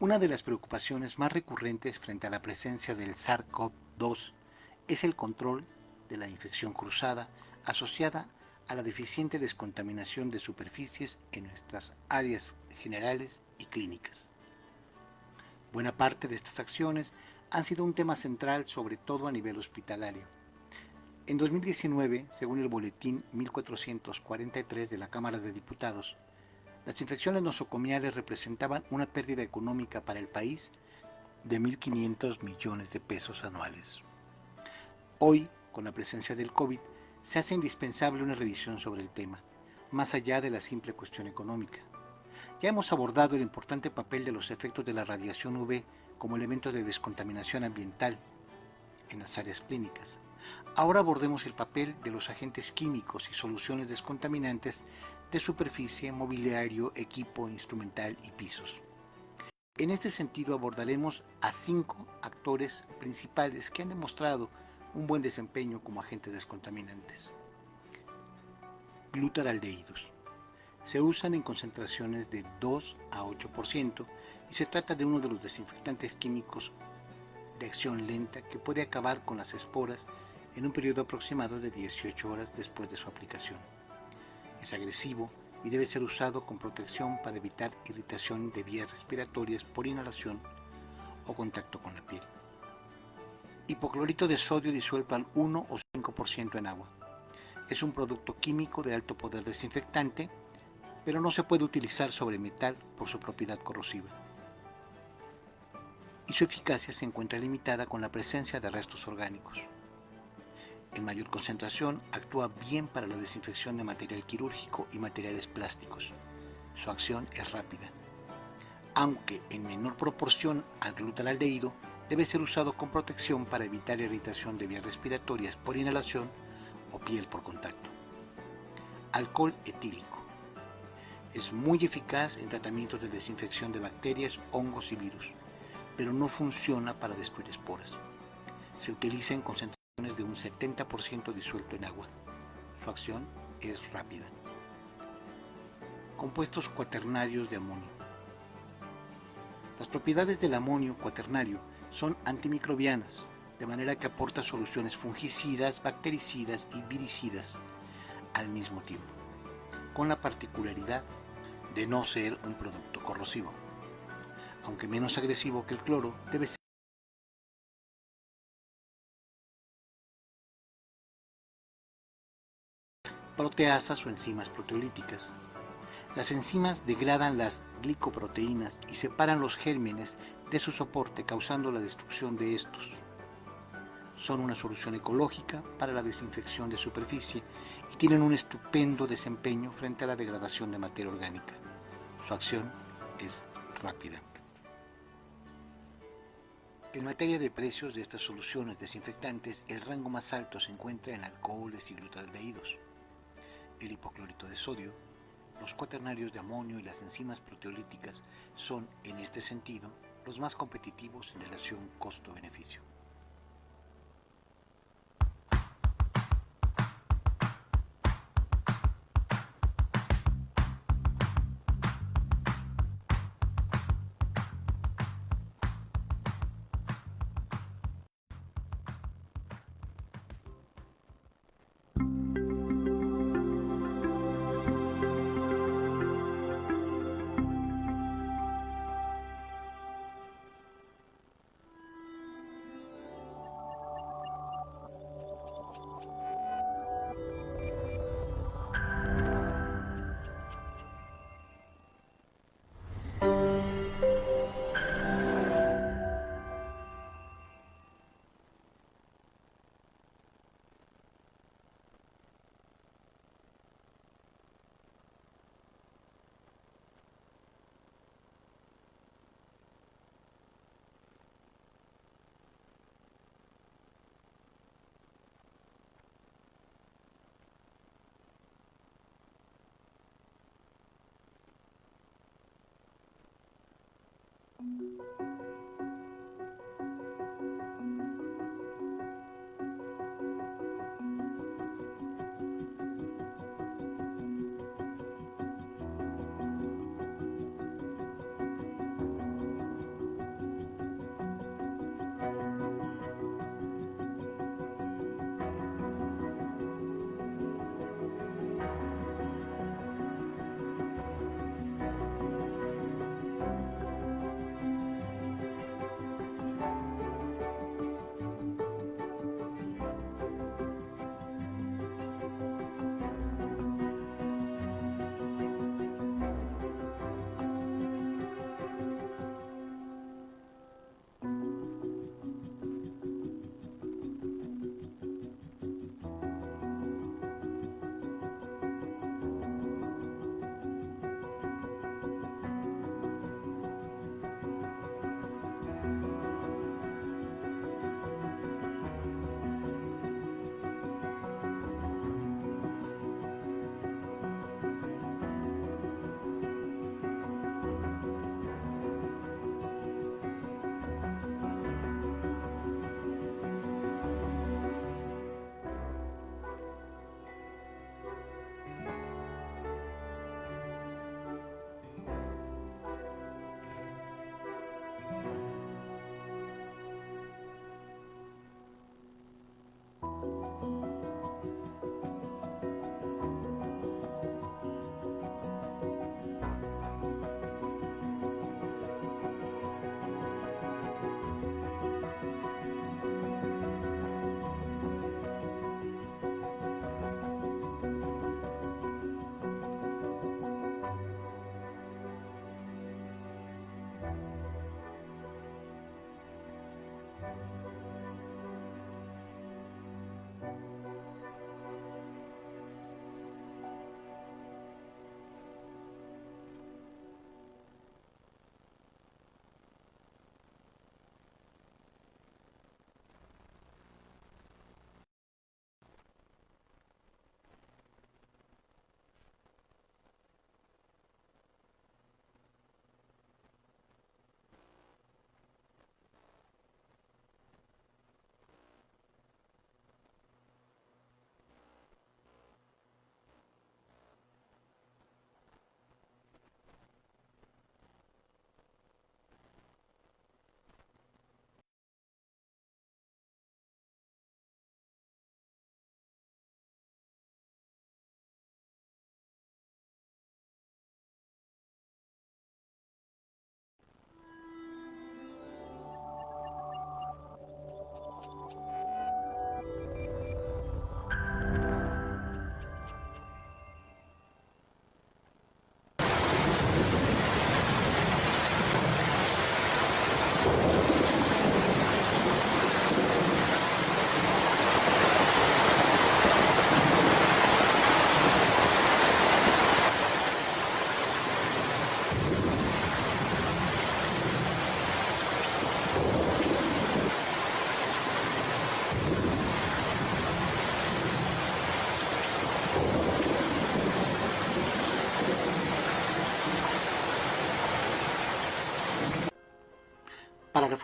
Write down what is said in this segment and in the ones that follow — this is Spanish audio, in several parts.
Una de las preocupaciones más recurrentes frente a la presencia del SARS-CoV-2 es el control de la infección cruzada asociada a la deficiente descontaminación de superficies en nuestras áreas generales y clínicas. Buena parte de estas acciones han sido un tema central, sobre todo a nivel hospitalario. En 2019, según el boletín 1443 de la Cámara de Diputados, las infecciones nosocomiales representaban una pérdida económica para el país de 1.500 millones de pesos anuales. Hoy, con la presencia del COVID, se hace indispensable una revisión sobre el tema, más allá de la simple cuestión económica. Ya hemos abordado el importante papel de los efectos de la radiación UV como elemento de descontaminación ambiental en las áreas clínicas. Ahora abordemos el papel de los agentes químicos y soluciones descontaminantes de superficie, mobiliario, equipo, instrumental y pisos. En este sentido abordaremos a 5 actores principales que han demostrado un buen desempeño como agentes descontaminantes. Glutaraldehídos. Se usan en concentraciones de 2 a 8% y se trata de uno de los desinfectantes químicos de acción lenta que puede acabar con las esporas en un periodo aproximado de 18 horas después de su aplicación. Es agresivo y debe ser usado con protección para evitar irritación de vías respiratorias por inhalación o contacto con la piel. Hipoclorito de sodio disuelto al 1 o 5% en agua. Es un producto químico de alto poder desinfectante, pero no se puede utilizar sobre metal por su propiedad corrosiva. Y su eficacia se encuentra limitada con la presencia de restos orgánicos. En mayor concentración, actúa bien para la desinfección de material quirúrgico y materiales plásticos. Su acción es rápida. Aunque en menor proporción al glutaraldehído, debe ser usado con protección para evitar irritación de vías respiratorias por inhalación o piel por contacto. Alcohol etílico. Es muy eficaz en tratamientos de desinfección de bacterias, hongos y virus, pero no funciona para destruir esporas. Se utiliza en concentraciones de un 70% disuelto en agua. Su acción es rápida. Compuestos cuaternarios de amonio. Las propiedades del amonio cuaternario son antimicrobianas, de manera que aporta soluciones fungicidas, bactericidas y viricidas al mismo tiempo, con la particularidad de no ser un producto corrosivo. Aunque menos agresivo que el cloro, debe ser proteasas o enzimas proteolíticas. Las enzimas degradan las glicoproteínas y separan los gérmenes de su soporte, causando la destrucción de estos. Son una solución ecológica para la desinfección de superficie y tienen un estupendo desempeño frente a la degradación de materia orgánica. Su acción es rápida. En materia de precios de estas soluciones desinfectantes, el rango más alto se encuentra en alcoholes y glutaraldehídos. El hipoclorito de sodio, los cuaternarios de amonio y las enzimas proteolíticas son, en este sentido, los más competitivos en relación costo-beneficio.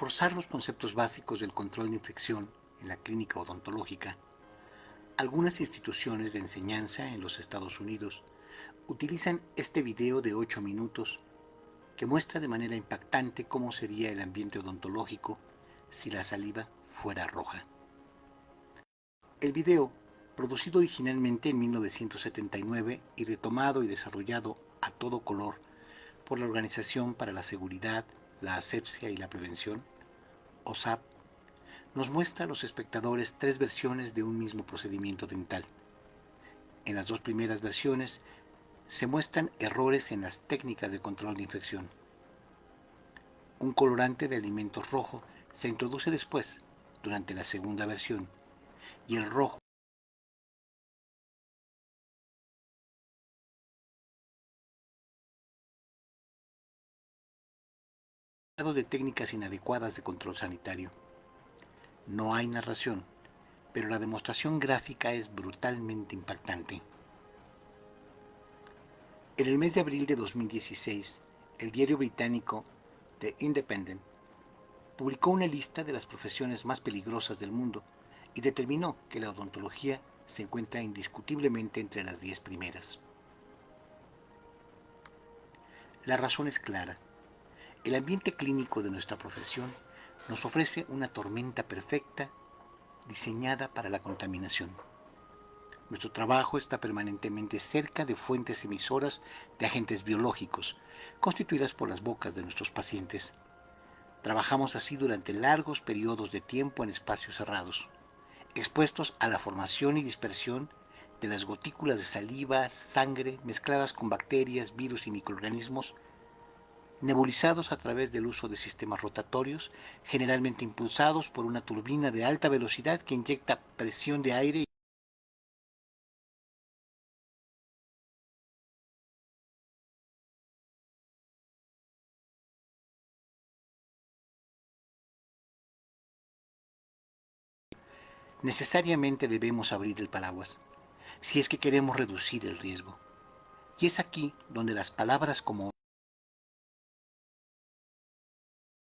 reforzar los conceptos básicos del control de infección en la clínica odontológica, algunas instituciones de enseñanza en los Estados Unidos utilizan este video de 8 minutos que muestra de manera impactante cómo sería el ambiente odontológico si la saliva fuera roja. El video, producido originalmente en 1979 y retomado y desarrollado a todo color por la Organización para la Seguridad, la Asepsia y la Prevención, OSAP, nos muestra a los espectadores 3 versiones de un mismo procedimiento dental. En las 2 primeras versiones se muestran errores en las técnicas de control de infección. Un colorante de alimentos rojo se introduce después, durante la segunda versión, y el rojo de técnicas inadecuadas de control sanitario. No hay narración, pero la demostración gráfica es brutalmente impactante. En el mes de abril de 2016, el diario británico The Independent publicó una lista de las profesiones más peligrosas del mundo y determinó que la odontología se encuentra indiscutiblemente entre las 10 primeras. La razón es clara. El ambiente clínico de nuestra profesión nos ofrece una tormenta perfecta diseñada para la contaminación. Nuestro trabajo está permanentemente cerca de fuentes emisoras de agentes biológicos, constituidas por las bocas de nuestros pacientes. Trabajamos así durante largos periodos de tiempo en espacios cerrados, expuestos a la formación y dispersión de las gotículas de saliva, sangre, mezcladas con bacterias, virus y microorganismos, nebulizados a través del uso de sistemas rotatorios, generalmente impulsados por una turbina de alta velocidad que inyecta presión de aire necesariamente debemos abrir el paraguas, si es que queremos reducir el riesgo. Y es aquí donde las palabras como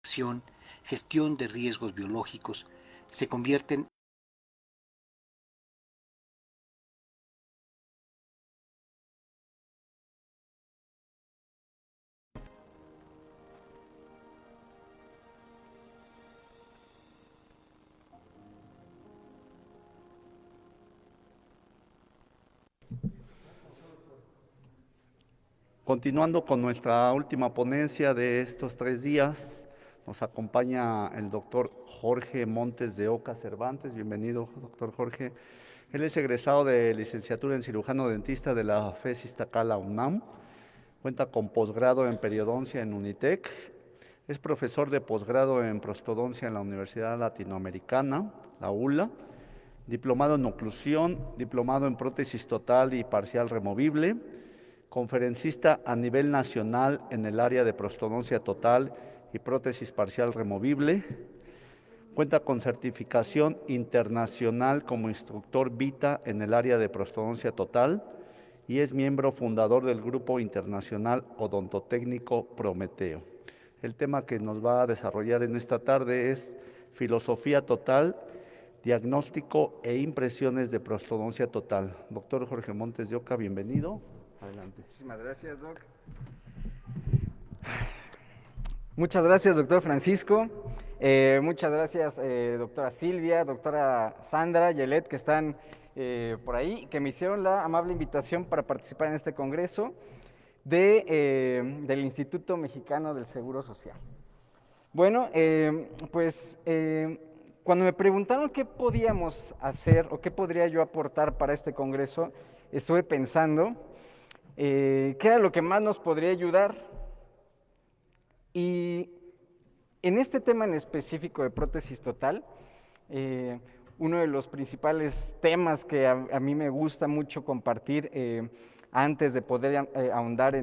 acción, gestión de riesgos biológicos se convierten Continuando con nuestra última ponencia de estos 3 días, nos acompaña el doctor Jorge Montes de Oca Cervantes. Bienvenido, doctor Jorge. Él es egresado de licenciatura en cirujano dentista de la FES Iztacala UNAM. Cuenta con posgrado en periodoncia en Unitec. Es profesor de posgrado en prostodoncia en la Universidad Latinoamericana, la ULA. Diplomado en oclusión, diplomado en prótesis total y parcial removible. Conferencista a nivel nacional en el área de prostodoncia total y prótesis parcial removible. Cuenta con certificación internacional como instructor Vita en el área de prostodoncia total y es miembro fundador del Grupo Internacional Odontotécnico Prometeo. El tema que nos va a desarrollar en esta tarde es filosofía total, diagnóstico e impresiones de prostodoncia total. Doctor Jorge Montes de Oca, bienvenido. Adelante. Muchísimas gracias, Doc. Muchas gracias, doctor Francisco. Muchas gracias, doctora Silvia, doctora Sandra, Yelet, que están por ahí, que me hicieron la amable invitación para participar en este congreso del Instituto Mexicano del Seguro Social. Bueno, cuando me preguntaron qué podíamos hacer o qué podría yo aportar para este congreso, estuve pensando qué era lo que más nos podría ayudar. Y en este tema en específico de prótesis total, uno de los principales temas que a mí me gusta mucho compartir antes de poder ahondar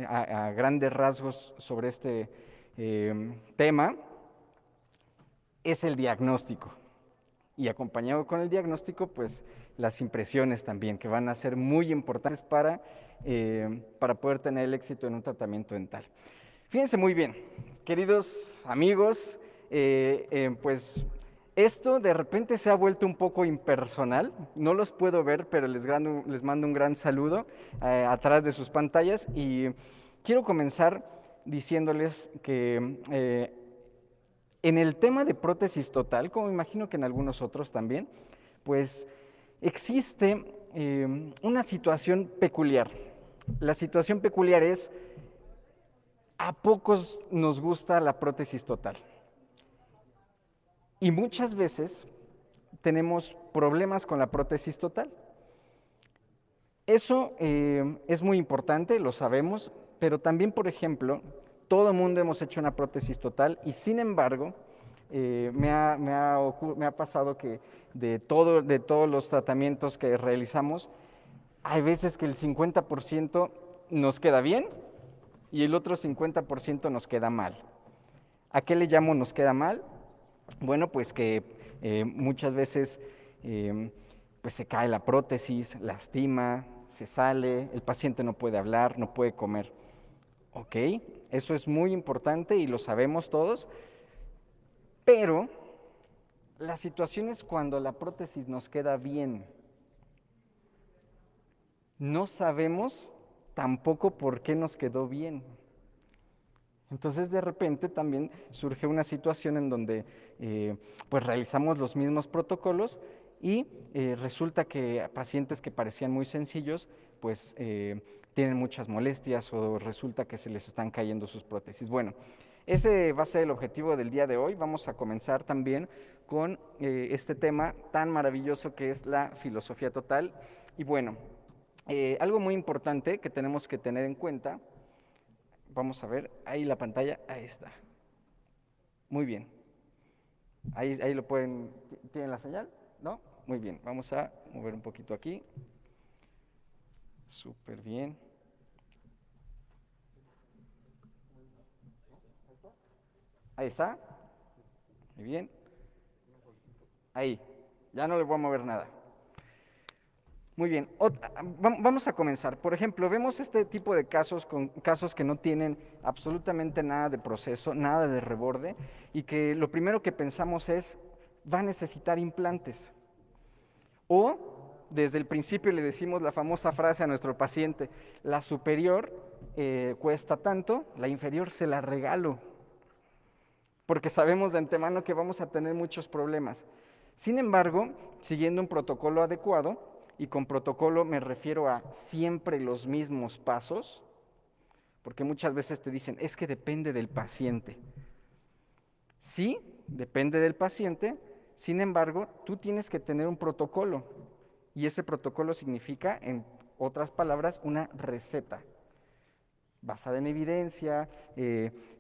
a grandes rasgos sobre este tema es el diagnóstico. Y acompañado con el diagnóstico, pues las impresiones también, que van a ser muy importantes para poder tener el éxito en un tratamiento dental. Fíjense muy bien, queridos amigos, pues esto de repente se ha vuelto un poco impersonal, no los puedo ver, pero les mando un gran saludo atrás de sus pantallas y quiero comenzar diciéndoles que en el tema de prótesis total, como imagino que en algunos otros también, pues existe una situación peculiar. La situación peculiar es, a pocos nos gusta la prótesis total. Y muchas veces tenemos problemas con la prótesis total. Eso es muy importante, lo sabemos, pero también, por ejemplo, todo el mundo hemos hecho una prótesis total y sin embargo, me ha pasado que de todos los tratamientos que realizamos, hay veces que el 50% nos queda bien y el otro 50% nos queda mal. ¿A qué le llamo nos queda mal? Bueno, pues que muchas veces pues se cae la prótesis, lastima, se sale, el paciente no puede hablar, no puede comer. Ok, eso es muy importante y lo sabemos todos, pero la situación es cuando la prótesis nos queda bien. No sabemos tampoco por qué nos quedó bien. Entonces de repente también surge una situación en donde pues realizamos los mismos protocolos y resulta que pacientes que parecían muy sencillos pues tienen muchas molestias o resulta que se les están cayendo sus prótesis. Bueno, ese va a ser el objetivo del día de hoy. Vamos a comenzar también con este tema tan maravilloso que es la filosofía total. Y bueno, algo muy importante que tenemos que tener en cuenta. Vamos a ver, ahí la pantalla, ahí está. Muy bien. Ahí lo pueden, ¿tienen la señal? ¿No? Muy bien, vamos a mover un poquito aquí. Súper bien. Ahí está. Muy bien. Ahí, ya no le voy a mover nada. Muy bien, vamos a comenzar. Por ejemplo, vemos este tipo de casos que no tienen absolutamente nada de proceso, nada de reborde, y que lo primero que pensamos es, va a necesitar implantes. O, desde el principio le decimos la famosa frase a nuestro paciente, la superior cuesta tanto, la inferior se la regalo, porque sabemos de antemano que vamos a tener muchos problemas. Sin embargo, siguiendo un protocolo adecuado, y con protocolo me refiero a siempre los mismos pasos, porque muchas veces te dicen, es que depende del paciente. Sí, depende del paciente, sin embargo, tú tienes que tener un protocolo, y ese protocolo significa, en otras palabras, una receta, basada en evidencia,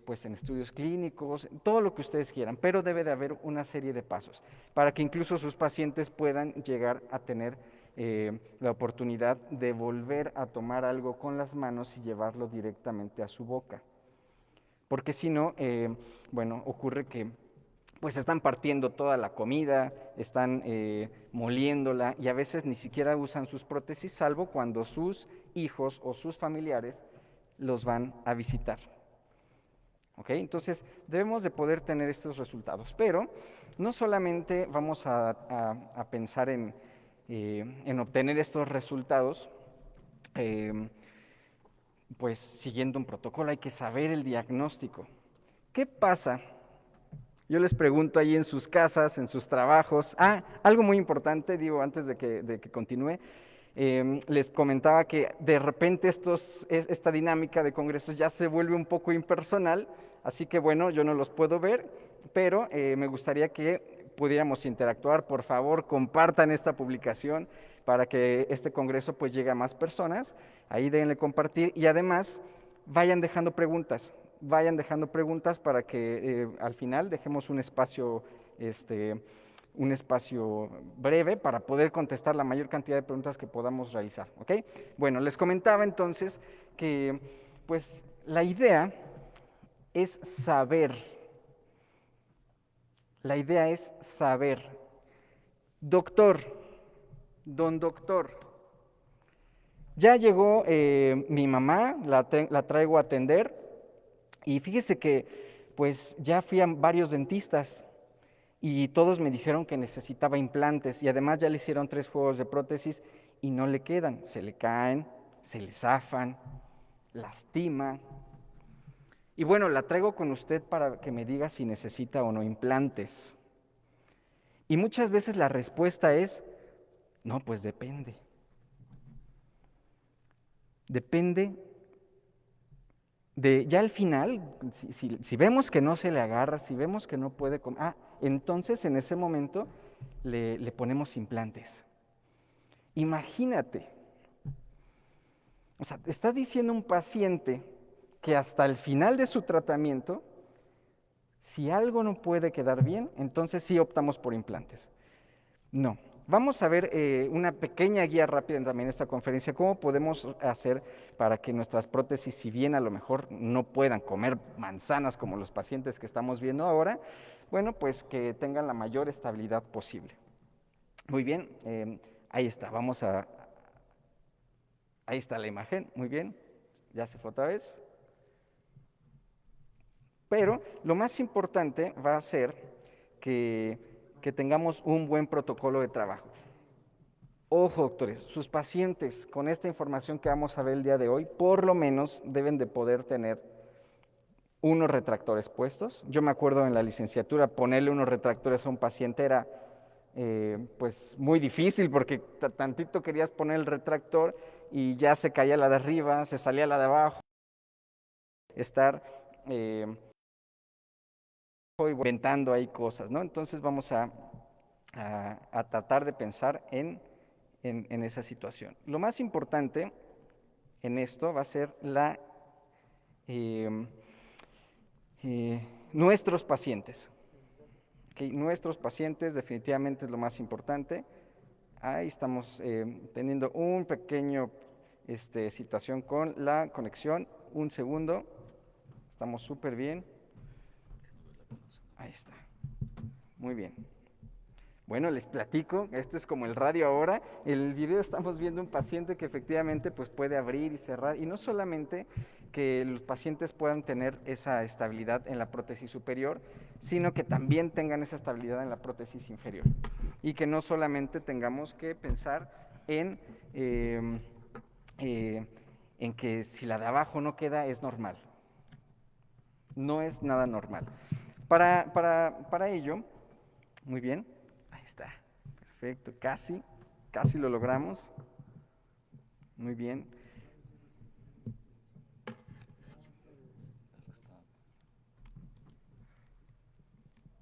pues en estudios clínicos, todo lo que ustedes quieran, pero debe de haber una serie de pasos, para que incluso sus pacientes puedan llegar a tener la oportunidad de volver a tomar algo con las manos y llevarlo directamente a su boca. Porque si no, bueno, ocurre que pues están partiendo toda la comida, están moliéndola y a veces ni siquiera usan sus prótesis, salvo cuando sus hijos o sus familiares los van a visitar. ¿Ok? Entonces debemos de poder tener estos resultados, pero no solamente vamos a pensar en obtener estos resultados, pues siguiendo un protocolo, hay que saber el diagnóstico. ¿Qué pasa? Yo les pregunto ahí en sus casas, en sus trabajos. Algo muy importante, digo, antes de que continúe, les comentaba que de repente esta dinámica de congresos ya se vuelve un poco impersonal, así que bueno, yo no los puedo ver, pero me gustaría que pudiéramos interactuar. Por favor, compartan esta publicación para que este congreso pues llegue a más personas. Ahí denle compartir y además vayan dejando preguntas para que al final dejemos un espacio breve para poder contestar la mayor cantidad de preguntas que podamos realizar, ¿ok? Bueno, les comentaba entonces que pues la idea es saber. La idea es saber. Doctor, don doctor, ya llegó mi mamá, la traigo a atender. Y fíjese que pues ya fui a varios dentistas y todos me dijeron que necesitaba implantes y además ya le hicieron 3 juegos de prótesis y no le quedan, se le caen, se le zafan, lastima. Y bueno, la traigo con usted para que me diga si necesita o no implantes. Y muchas veces la respuesta es, no, pues depende. Depende ya al final, si vemos que no se le agarra, si vemos que no puede comer, entonces en ese momento le ponemos implantes. Imagínate, o sea, te estás diciendo a un paciente que hasta el final de su tratamiento, si algo no puede quedar bien, entonces sí optamos por implantes. No. Vamos a ver una pequeña guía rápida también en esta conferencia, cómo podemos hacer para que nuestras prótesis, si bien a lo mejor no puedan comer manzanas como los pacientes que estamos viendo ahora, bueno, pues que tengan la mayor estabilidad posible. Muy bien, ahí está, ahí está la imagen, muy bien, ya se fue otra vez. Pero lo más importante va a ser que tengamos un buen protocolo de trabajo. Ojo, doctores, sus pacientes con esta información que vamos a ver el día de hoy, por lo menos deben de poder tener unos retractores puestos. Yo me acuerdo en la licenciatura ponerle unos retractores a un paciente era pues muy difícil porque tantito querías poner el retractor y ya se caía la de arriba, se salía la de abajo. Estar inventando ahí cosas, ¿no? Entonces vamos a tratar de pensar en esa situación. Lo más importante en esto va a ser nuestros pacientes. ¿Okay? Nuestros pacientes definitivamente es lo más importante. Ahí estamos teniendo un pequeño situación con la conexión. Un segundo. Estamos súper bien. Ahí está. Muy bien. Bueno, les platico, esto es como el radio ahora. En el video estamos viendo un paciente que efectivamente pues, puede abrir y cerrar, y no solamente que los pacientes puedan tener esa estabilidad en la prótesis superior, sino que también tengan esa estabilidad en la prótesis inferior. Y que no solamente tengamos que pensar en que si la de abajo no queda es normal. No es nada normal. Para ello, muy bien. Ahí está, perfecto, casi lo logramos. Muy bien.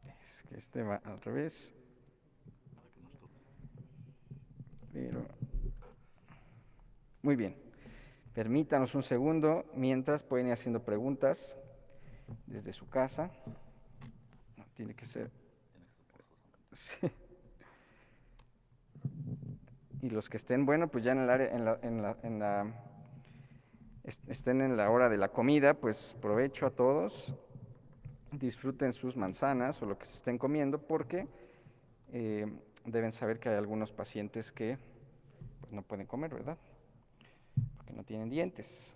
Es que este va al revés. Pero, muy bien. Permítanos un segundo mientras pueden ir haciendo preguntas desde su casa. No, tiene que ser. Sí. Y los que estén, bueno, pues ya en el área, estén en la hora de la comida, pues provecho a todos. Disfruten sus manzanas o lo que se estén comiendo porque deben saber que hay algunos pacientes que pues, no pueden comer, ¿verdad? Porque no tienen dientes.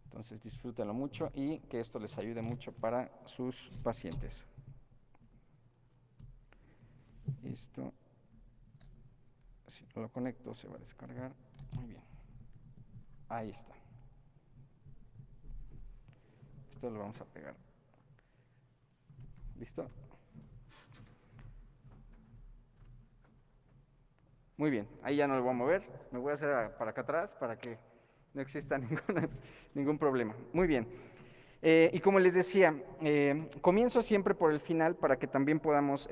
Entonces disfrútenlo mucho y que esto les ayude mucho para sus pacientes. Esto, si lo conecto, se va a descargar. Muy bien. Ahí está. Esto lo vamos a pegar. ¿Listo? Muy bien, ahí ya no lo voy a mover. Me voy a hacer para acá atrás para que no exista ningún problema. Muy bien. Y como les decía, comienzo siempre por el final para que también podamos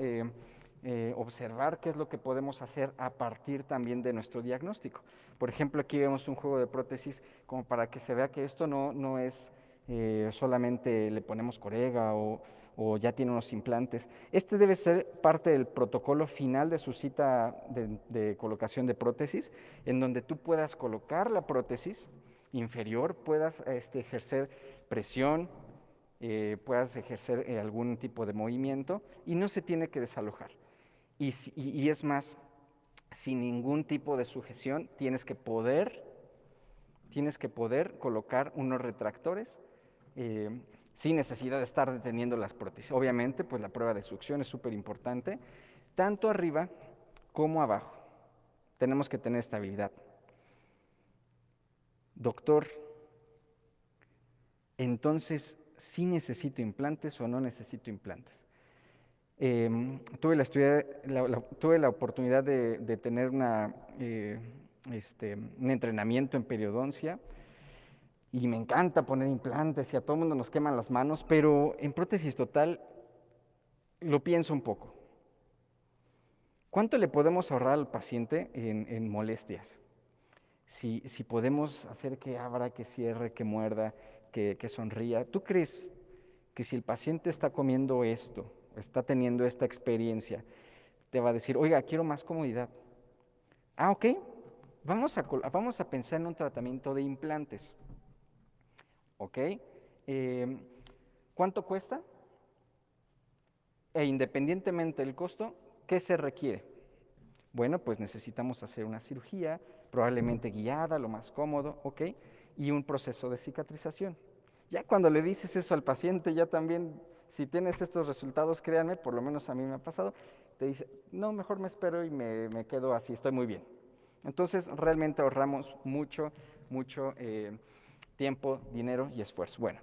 observar qué es lo que podemos hacer a partir también de nuestro diagnóstico. Por ejemplo, aquí vemos un juego de prótesis como para que se vea que esto no es solamente le ponemos corega o ya tiene unos implantes. Este debe ser parte del protocolo final de su cita de colocación de prótesis, en donde tú puedas colocar la prótesis inferior, puedas ejercer presión, puedas ejercer algún tipo de movimiento y no se tiene que desalojar. Y es más, sin ningún tipo de sujeción, tienes que poder colocar unos retractores sin necesidad de estar deteniendo las prótesis. Obviamente, pues la prueba de succión es súper importante, tanto arriba como abajo. Tenemos que tener estabilidad. Doctor, entonces, ¿sí necesito implantes o no necesito implantes? Tuve la oportunidad de tener un entrenamiento en periodoncia y me encanta poner implantes y a todo el mundo nos queman las manos, pero en prótesis total lo pienso un poco. ¿Cuánto le podemos ahorrar al paciente en molestias? Si podemos hacer que abra, que cierre, que muerda, que sonría. ¿Tú crees que si el paciente está comiendo esto, está teniendo esta experiencia, te va a decir, oiga, quiero más comodidad? Ah, ok, vamos a pensar en un tratamiento de implantes. ¿Ok? ¿Cuánto cuesta? E independientemente del costo, ¿qué se requiere? Bueno, pues necesitamos hacer una cirugía, probablemente guiada, lo más cómodo, ¿ok? Y un proceso de cicatrización. Ya cuando le dices eso al paciente, ya también, si tienes estos resultados, créanme, por lo menos a mí me ha pasado, te dice, no, mejor me espero y me quedo así, estoy muy bien. Entonces, realmente ahorramos mucho tiempo, dinero y esfuerzo. Bueno,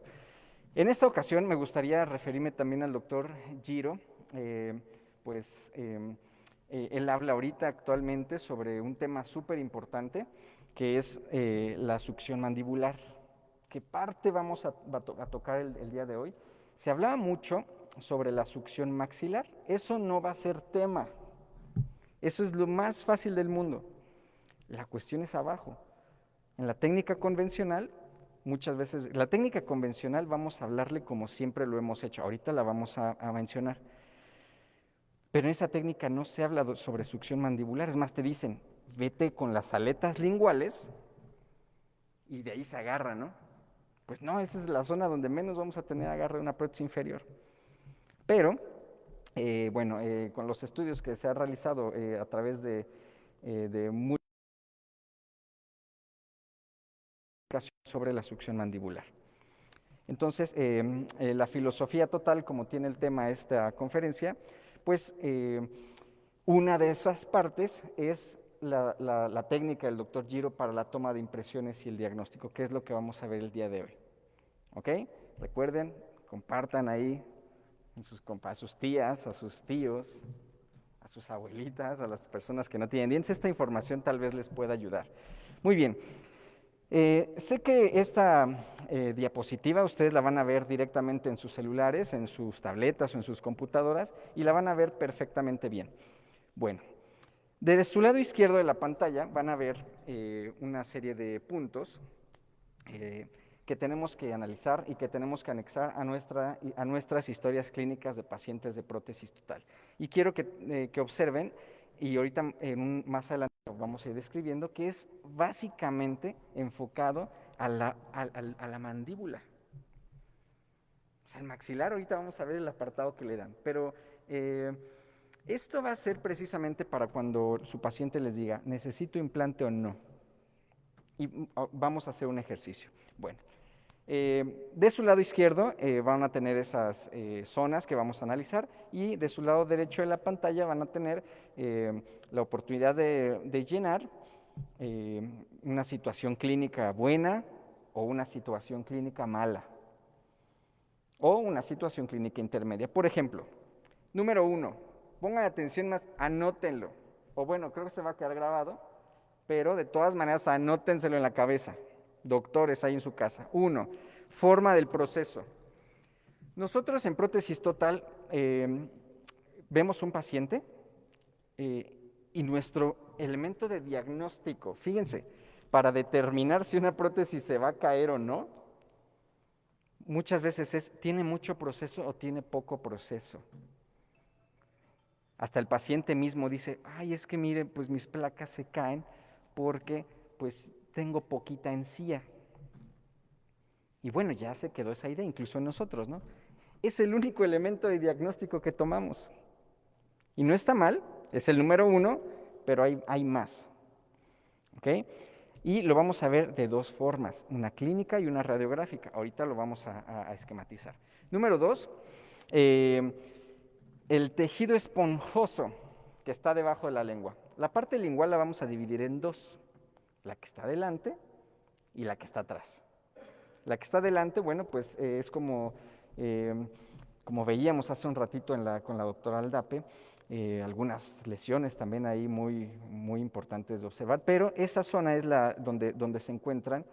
en esta ocasión me gustaría referirme también al doctor Giro, él habla ahorita actualmente sobre un tema súper importante que es la succión mandibular. ¿Qué parte vamos a tocar el día de hoy? Se hablaba mucho sobre la succión maxilar. Eso no va a ser tema. Eso es lo más fácil del mundo. La cuestión es abajo. En la técnica convencional, muchas veces, la técnica convencional vamos a hablarle como siempre lo hemos hecho. Ahorita la vamos a mencionar. Pero en esa técnica no se habla sobre succión mandibular. Es más, te dicen, vete con las aletas linguales y de ahí se agarra, ¿no? Pues no, esa es la zona donde menos vamos a tener agarre de una prótesis inferior. Pero, con los estudios que se han realizado a través de muchas sobre la succión mandibular. Entonces, la filosofía total, como tiene el tema esta conferencia, pues una de esas partes es la técnica del doctor Giro para la toma de impresiones y el diagnóstico, que es lo que vamos a ver el día de hoy. ¿Ok? Recuerden, compartan ahí a sus tías, a sus tíos, a sus abuelitas, a las personas que no tienen dientes. Esta información tal vez les pueda ayudar. Muy bien. Sé que esta diapositiva ustedes la van a ver directamente en sus celulares, en sus tabletas o en sus computadoras y la van a ver perfectamente bien. Bueno, desde su lado izquierdo de la pantalla van a ver una serie de puntos que tenemos que analizar y que tenemos que anexar a nuestras historias clínicas de pacientes de prótesis total. Y quiero que observen, y ahorita más adelante vamos a ir describiendo, que es básicamente enfocado a la mandíbula. O sea, el maxilar, ahorita vamos a ver el apartado que le dan, pero esto va a ser precisamente para cuando su paciente les diga, ¿necesito implante o no? Y vamos a hacer un ejercicio. Bueno, de su lado izquierdo van a tener esas zonas que vamos a analizar y de su lado derecho de la pantalla van a tener la oportunidad de llenar una situación clínica buena o una situación clínica mala o una situación clínica intermedia. Por ejemplo, número 1, pongan atención más, anótenlo. O bueno, creo que se va a quedar grabado, pero de todas maneras anótenselo en la cabeza. Doctores ahí en su casa. 1, forma del proceso. Nosotros en prótesis total vemos un paciente y nuestro elemento de diagnóstico, fíjense, para determinar si una prótesis se va a caer o no, muchas veces ¿tiene mucho proceso o tiene poco proceso? Hasta el paciente mismo dice, ay, es que mire, pues mis placas se caen porque pues tengo poquita encía. Y bueno, ya se quedó esa idea, incluso en nosotros, ¿no? Es el único elemento de diagnóstico que tomamos. Y no está mal, es el número 1, pero hay más. ¿Ok? Y lo vamos a ver de dos formas, una clínica y una radiográfica. Ahorita lo vamos a esquematizar. Número 2, el tejido esponjoso que está debajo de la lengua. La parte lingual la vamos a dividir en dos, la que está adelante y la que está atrás. La que está adelante, bueno, pues es como veíamos hace un ratito con la doctora Aldape, algunas lesiones también ahí muy, muy importantes de observar, pero esa zona es donde se encuentran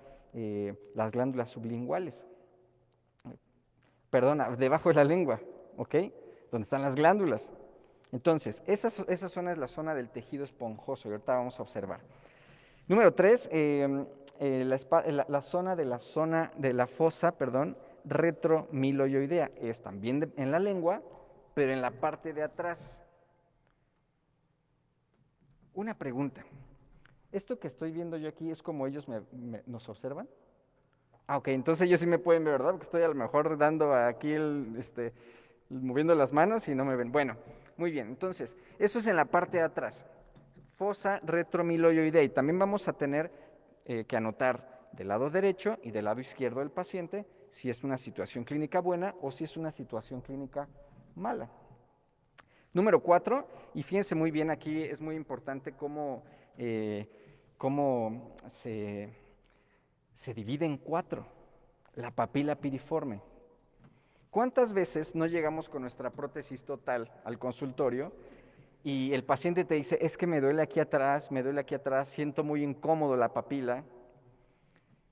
las glándulas sublinguales. Perdona, debajo de la lengua, ¿ok? Donde están las glándulas. Entonces, esa zona es la zona del tejido esponjoso y ahorita vamos a observar. Número 3, la zona de la fosa, retromiloioidea. Es también en la lengua, pero en la parte de atrás. Una pregunta. ¿Esto que estoy viendo yo aquí es como ellos nos observan? Ah, ok, entonces ellos sí me pueden ver, ¿verdad? Porque estoy a lo mejor dando aquí moviendo las manos y no me ven. Bueno, muy bien, entonces, eso es en la parte de atrás. Fosa retromiloioidea. Y también vamos a tener que anotar del lado derecho y del lado izquierdo del paciente si es una situación clínica buena o si es una situación clínica mala. Número 4, y fíjense muy bien, aquí es muy importante cómo se divide en 4, la papila piriforme. ¿Cuántas veces no llegamos con nuestra prótesis total al consultorio y el paciente te dice, es que me duele aquí atrás, siento muy incómodo la papila?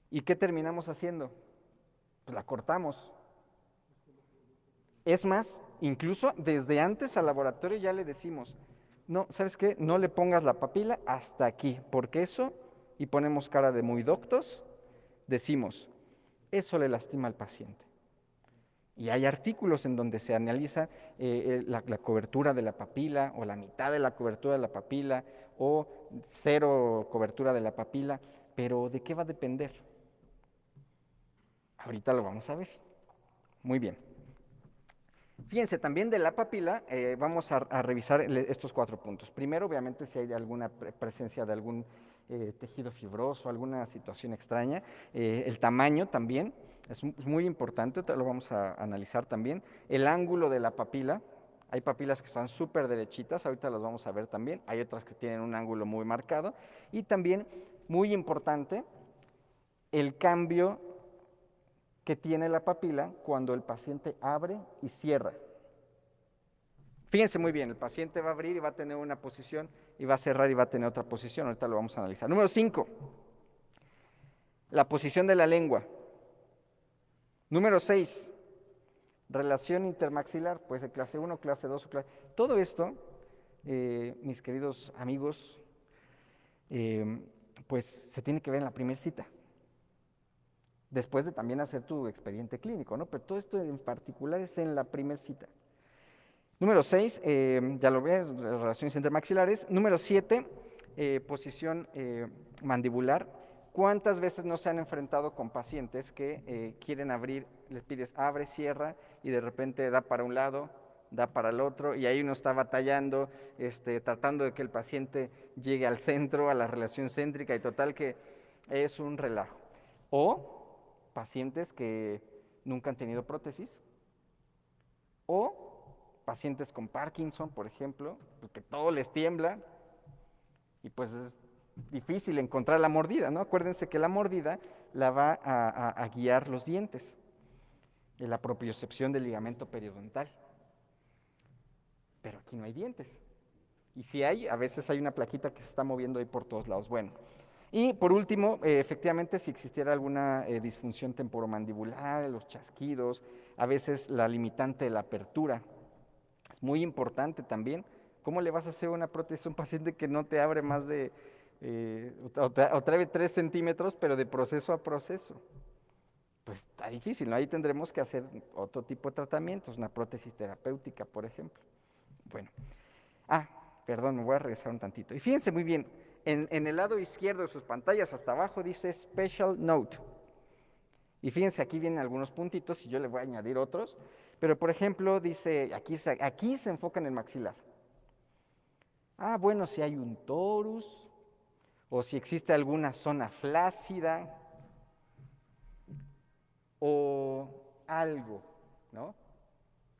¿Y qué terminamos haciendo? Pues la cortamos. Es más, incluso desde antes al laboratorio ya le decimos, no, ¿sabes qué? No le pongas la papila hasta aquí, porque eso, y ponemos cara de muy doctos, decimos, eso le lastima al paciente. Y hay artículos en donde se analiza la cobertura de la papila, o la mitad de la cobertura de la papila, o 0 cobertura de la papila, pero ¿de qué va a depender? Ahorita lo vamos a ver. Muy bien. Fíjense, también de la papila vamos a revisar estos 4 puntos. Primero, obviamente, si hay alguna presencia de algún tejido fibroso, alguna situación extraña. El tamaño también es muy importante, lo vamos a analizar también. El ángulo de la papila, hay papilas que están súper derechitas, ahorita las vamos a ver también. Hay otras que tienen un ángulo muy marcado. Y también, muy importante, el cambio que tiene la papila cuando el paciente abre y cierra. Fíjense muy bien, el paciente va a abrir y va a tener una posición, y va a cerrar y va a tener otra posición. Ahorita lo vamos a analizar. Número 5, la posición de la lengua. Número 6, relación intermaxilar, puede ser clase 1, clase 2 o clase... Todo esto, mis queridos amigos, pues se tiene que ver en la primera cita. Después de también hacer tu expediente clínico, ¿no? Pero todo esto en particular es en la primera cita. Número 6, ya lo ves, relaciones intermaxilares. Número 7, posición mandibular. ¿Cuántas veces no se han enfrentado con pacientes que quieren abrir, les pides abre, cierra, y de repente da para un lado, da para el otro, y ahí uno está batallando, tratando de que el paciente llegue al centro, a la relación céntrica, y total que es un relajo? O pacientes que nunca han tenido prótesis, o pacientes con Parkinson, por ejemplo, que todo les tiembla, y pues es difícil encontrar la mordida, ¿no? Acuérdense que la mordida la va a guiar los dientes, en la propiocepción del ligamento periodontal. Pero aquí no hay dientes. Y si hay, a veces hay una plaquita que se está moviendo ahí por todos lados. Bueno, y por último, efectivamente, si existiera alguna disfunción temporomandibular, los chasquidos, a veces la limitante de la apertura, es muy importante también. ¿Cómo le vas a hacer una prótesis a un paciente que no te abre más de, o trae 3 centímetros, pero de proceso a proceso? Pues está difícil, ¿no? Ahí tendremos que hacer otro tipo de tratamientos, una prótesis terapéutica, por ejemplo. Bueno, perdón, me voy a regresar un tantito. Y fíjense muy bien, en el lado izquierdo de sus pantallas, hasta abajo, dice Special Note. Y fíjense, aquí vienen algunos puntitos y yo le voy a añadir otros. Pero, por ejemplo, dice, aquí se enfoca en el maxilar. Bueno, si hay un torus, o si existe alguna zona flácida, o algo, ¿no?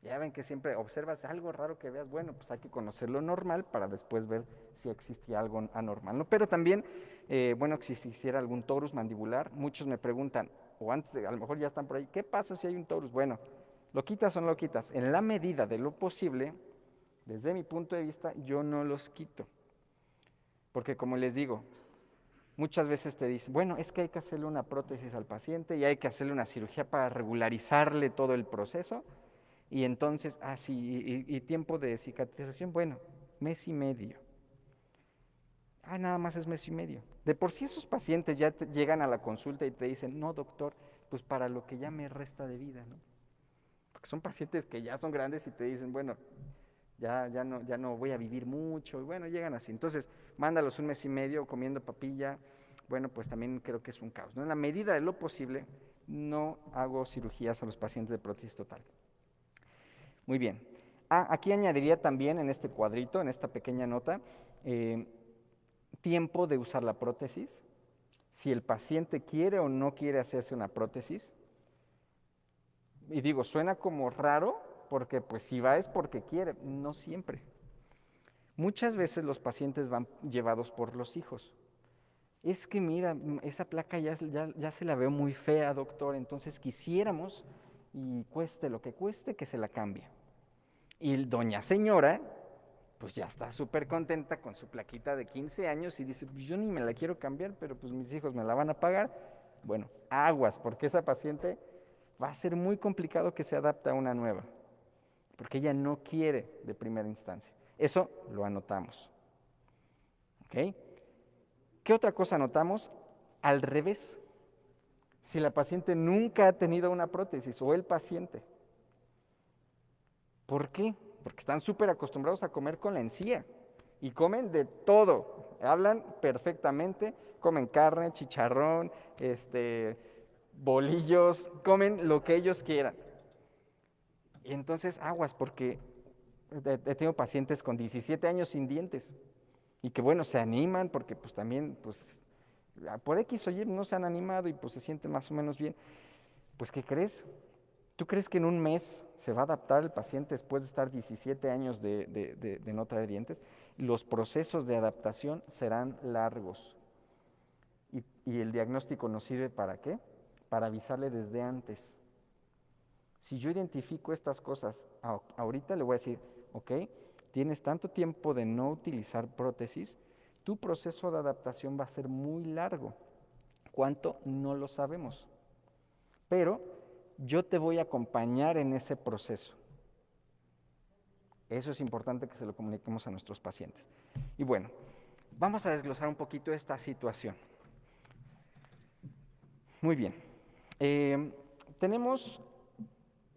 Ya ven que siempre observas algo raro que veas, bueno, pues hay que conocer lo normal para después ver si existe algo anormal, ¿no? Pero también, bueno, si se hiciera algún torus mandibular, muchos me preguntan, o antes, a lo mejor ya están por ahí, ¿qué pasa si hay un torus? Bueno, ¿lo quitas o no lo quitas? En la medida de lo posible, desde mi punto de vista, yo no los quito. Porque como les digo, muchas veces te dicen, bueno, es que hay que hacerle una prótesis al paciente y hay que hacerle una cirugía para regularizarle todo el proceso. Y entonces, sí, y tiempo de cicatrización, bueno, mes y medio. Nada más es mes y medio. De por sí esos pacientes ya llegan a la consulta y te dicen, no, doctor, pues para lo que ya me resta de vida, ¿no? Porque son pacientes que ya son grandes y te dicen, bueno, ya no voy a vivir mucho, y bueno, llegan así. Entonces, mándalos un mes y medio comiendo papilla, bueno, pues también creo que es un caos, ¿no? En la medida de lo posible, no hago cirugías a los pacientes de prótesis total. Muy bien. Aquí añadiría también en este cuadrito, en esta pequeña nota, tiempo de usar la prótesis, si el paciente quiere o no quiere hacerse una prótesis. Y digo, suena como raro, porque pues si va es porque quiere, no siempre. Muchas veces los pacientes van llevados por los hijos. Es que mira, esa placa ya se la veo muy fea, doctor, entonces quisiéramos, y cueste lo que cueste, que se la cambie. Y doña señora, pues ya está súper contenta con su plaquita de 15 años y dice, pues yo ni me la quiero cambiar, pero pues mis hijos me la van a pagar. Bueno, aguas, porque esa paciente va a ser muy complicado que se adapte a una nueva, porque ella no quiere de primera instancia. Eso lo anotamos. ¿Ok? ¿Qué otra cosa anotamos? Al revés, si la paciente nunca ha tenido una prótesis o el paciente. ¿Por qué? Porque están súper acostumbrados a comer con la encía y comen de todo, hablan perfectamente, comen carne, chicharrón, bolillos, comen lo que ellos quieran. Y entonces aguas, porque he tenido pacientes con 17 años sin dientes y que bueno, se animan porque pues también pues por X o Y no se han animado y pues se sienten más o menos bien. Pues ¿qué crees? ¿Tú crees que en un mes se va a adaptar el paciente después de estar 17 años de no traer dientes? Los procesos de adaptación serán largos. ¿Y el diagnóstico nos sirve para qué? Para avisarle desde antes. Si yo identifico estas cosas, ahorita le voy a decir, ok, tienes tanto tiempo de no utilizar prótesis, tu proceso de adaptación va a ser muy largo. ¿Cuánto? No lo sabemos. Pero yo te voy a acompañar en ese proceso. Eso es importante que se lo comuniquemos a nuestros pacientes. Y bueno, vamos a desglosar un poquito esta situación. Muy bien. Tenemos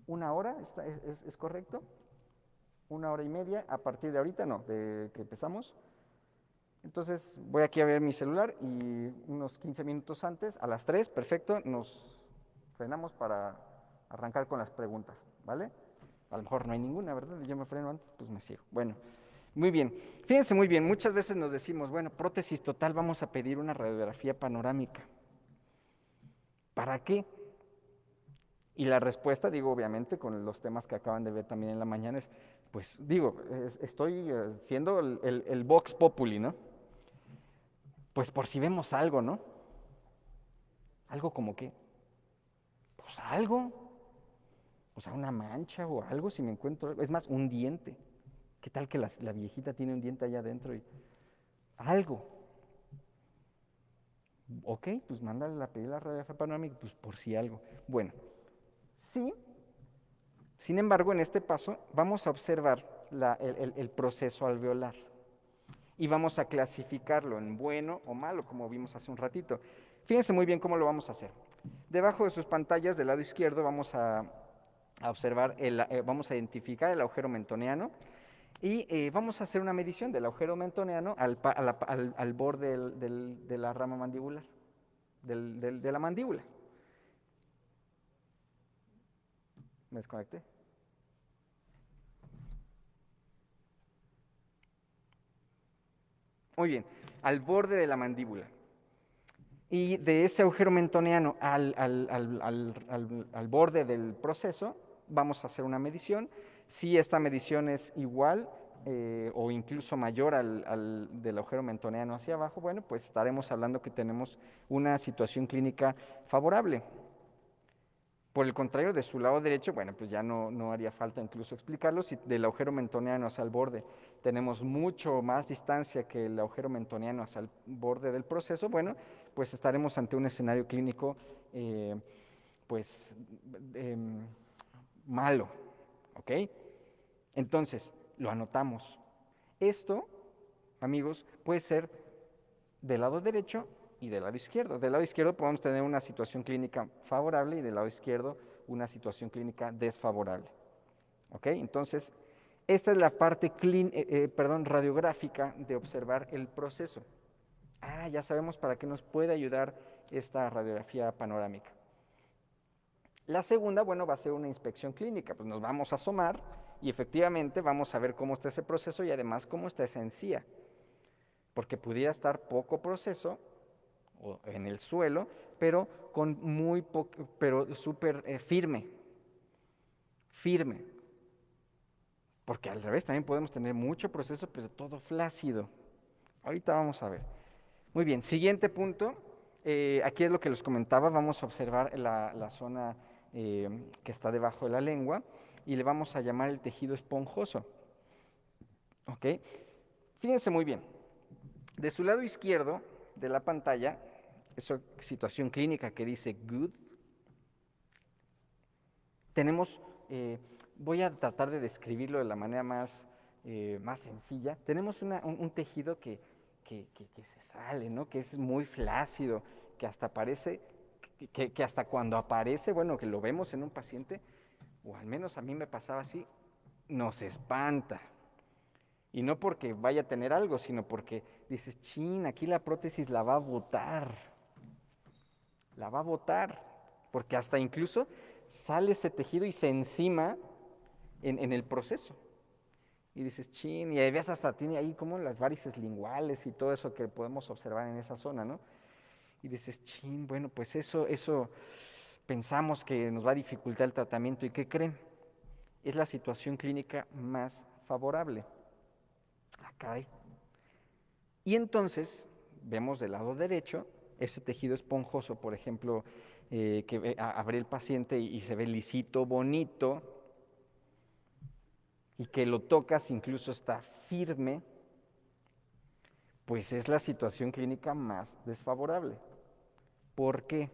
una hora, ¿es correcto? 1 hora y media, a partir de ahorita, no, de que empezamos. Entonces voy aquí a ver mi celular y unos 15 minutos antes, a las 3, perfecto, nos frenamos para arrancar con las preguntas, ¿vale? A lo mejor no hay ninguna, ¿verdad? Yo me freno antes, pues me sigo. Bueno, muy bien. Fíjense muy bien, muchas veces nos decimos, bueno, prótesis total, vamos a pedir una radiografía panorámica. ¿Para qué? Y la respuesta, digo, obviamente, con los temas que acaban de ver también en la mañana, es, pues, digo, estoy siendo el Vox Populi, ¿no? Pues por si vemos algo, ¿no? ¿Algo como qué? Pues algo. O sea, una mancha o algo, si me encuentro algo. Es más, un diente. ¿Qué tal que la viejita tiene un diente allá adentro y algo? Ok, pues mándale a pedir la radiografía panorámica, pues por si algo. Bueno, sí. Sin embargo, en este paso vamos a observar el proceso alveolar y vamos a clasificarlo en bueno o malo, como vimos hace un ratito. Fíjense muy bien cómo lo vamos a hacer. Debajo de sus pantallas del lado izquierdo vamos a observar, vamos a identificar el agujero mentoneano y vamos a hacer una medición del agujero mentoneano al borde de la rama mandibular, de la mandíbula. ¿Me desconecté? Muy bien, al borde de la mandíbula. Y de ese agujero mentoneano al borde del proceso, vamos a hacer una medición. Si esta medición es igual o incluso mayor al del agujero mentoneano hacia abajo, bueno, pues estaremos hablando que tenemos una situación clínica favorable. Por el contrario, de su lado derecho, bueno, pues ya no haría falta incluso explicarlo. Si del agujero mentoneano hacia el borde tenemos mucho más distancia que el agujero mentoneano hacia el borde del proceso, bueno, pues estaremos ante un escenario clínico, pues, malo, ¿ok? Entonces, lo anotamos. Esto, amigos, puede ser del lado derecho y del lado izquierdo. Del lado izquierdo podemos tener una situación clínica favorable y del lado izquierdo una situación clínica desfavorable. ¿Ok? Entonces, esta es la parte radiográfica de observar el proceso. Ya sabemos para qué nos puede ayudar esta radiografía panorámica. La segunda, bueno, va a ser una inspección clínica. Pues nos vamos a asomar y efectivamente vamos a ver cómo está ese proceso y además cómo está esa encía. Porque pudiera estar poco proceso o en el suelo, pero con muy poco, pero súper firme. Porque al revés también podemos tener mucho proceso, pero todo flácido. Ahorita vamos a ver. Muy bien, siguiente punto. Aquí es lo que les comentaba. Vamos a observar la zona que está debajo de la lengua y le vamos a llamar el tejido esponjoso. ¿Ok? Fíjense muy bien. De su lado izquierdo de la pantalla, esa situación clínica que dice good, tenemos, voy a tratar de describirlo de la manera más sencilla. Tenemos un tejido que se sale, ¿no? Que es muy flácido, que hasta parece, que hasta cuando aparece, bueno, que lo vemos en un paciente, o al menos a mí me pasaba así, nos espanta. Y no porque vaya a tener algo, sino porque dices, chin, aquí la prótesis la va a botar. La va a botar. Porque hasta incluso sale ese tejido y se encima en el proceso. Y dices, chin, y ves hasta tiene ahí como las varices linguales y todo eso que podemos observar en esa zona, ¿no? Y dices, chin, bueno, pues eso pensamos que nos va a dificultar el tratamiento. ¿Y qué creen? Es la situación clínica más favorable. Caray. Y entonces vemos del lado derecho ese tejido esponjoso, por ejemplo, que abre el paciente y se ve lisito, bonito, y que lo tocas, incluso está firme, pues es la situación clínica más desfavorable. ¿Por qué?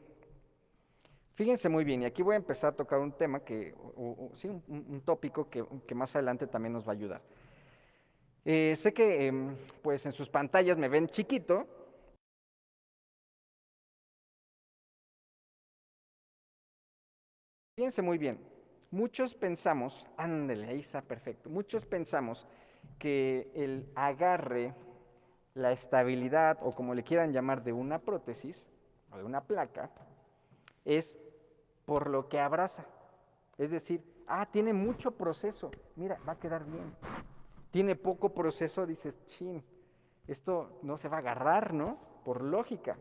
Fíjense muy bien, y aquí voy a empezar a tocar un tema sí, un tópico que más adelante también nos va a ayudar. Sé que pues en sus pantallas me ven chiquito. Fíjense muy bien, muchos pensamos, ándale, ahí está perfecto, muchos pensamos que el agarre, la estabilidad o como le quieran llamar de una prótesis o de una placa, es por lo que abraza. Es decir, tiene mucho proceso, mira, va a quedar bien. Tiene poco proceso, dices, chin, esto no se va a agarrar, ¿no? Por lógica.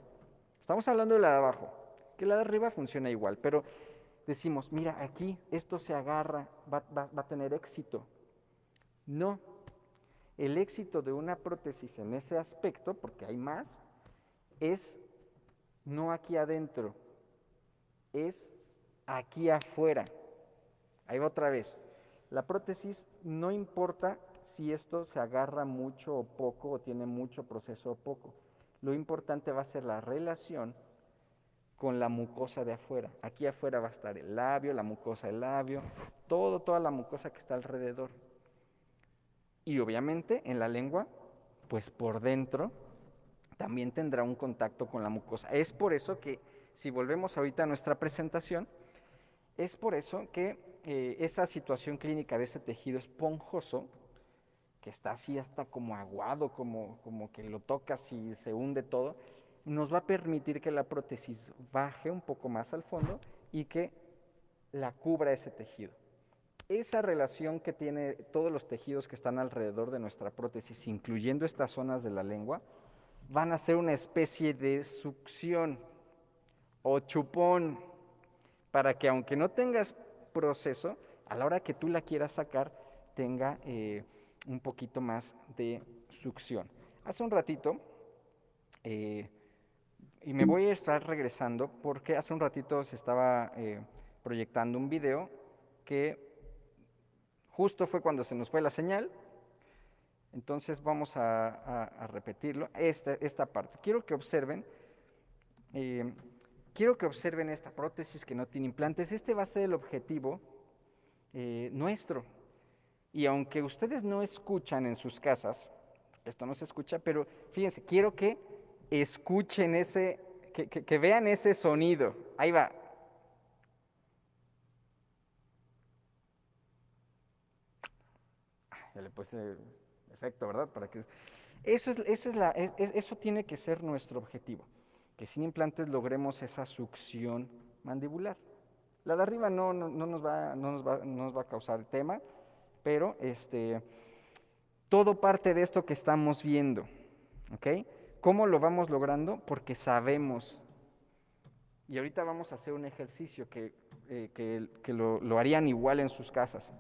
Estamos hablando de la de abajo, que la de arriba funciona igual, pero decimos, mira, aquí esto se agarra, va a tener éxito. No, el éxito de una prótesis en ese aspecto, porque hay más, es no aquí adentro, es aquí afuera. Ahí va otra vez. La prótesis no importa si esto se agarra mucho o poco, o tiene mucho proceso o poco. Lo importante va a ser la relación con la mucosa de afuera. Aquí afuera va a estar el labio, la mucosa del labio, toda la mucosa que está alrededor. Y obviamente en la lengua, pues por dentro, también tendrá un contacto con la mucosa. Es por eso que, si volvemos ahorita a nuestra presentación, es por eso que esa situación clínica de ese tejido esponjoso, que está así hasta como aguado, como que lo tocas y se hunde todo, nos va a permitir que la prótesis baje un poco más al fondo y que la cubra ese tejido. Esa relación que tiene todos los tejidos que están alrededor de nuestra prótesis, incluyendo estas zonas de la lengua, van a hacer una especie de succión o chupón para que aunque no tengas proceso, a la hora que tú la quieras sacar, tenga un poquito más de succión. Hace un ratito, y me voy a estar regresando porque hace un ratito se estaba proyectando un video que justo fue cuando se nos fue la señal. Entonces vamos a repetirlo, esta parte. Quiero que observen esta prótesis que no tiene implantes. Este va a ser el objetivo nuestro. Y aunque ustedes no escuchan en sus casas, esto no se escucha, pero fíjense, quiero que escuchen que vean ese sonido. Ahí va. Ya le puse efecto, ¿verdad? Para que eso tiene que ser nuestro objetivo, que sin implantes logremos esa succión mandibular. La de arriba no nos va a causar tema, pero todo parte de esto que estamos viendo, ¿ok? ¿Cómo lo vamos logrando? Porque sabemos. Y ahorita vamos a hacer un ejercicio que lo harían igual en sus casas.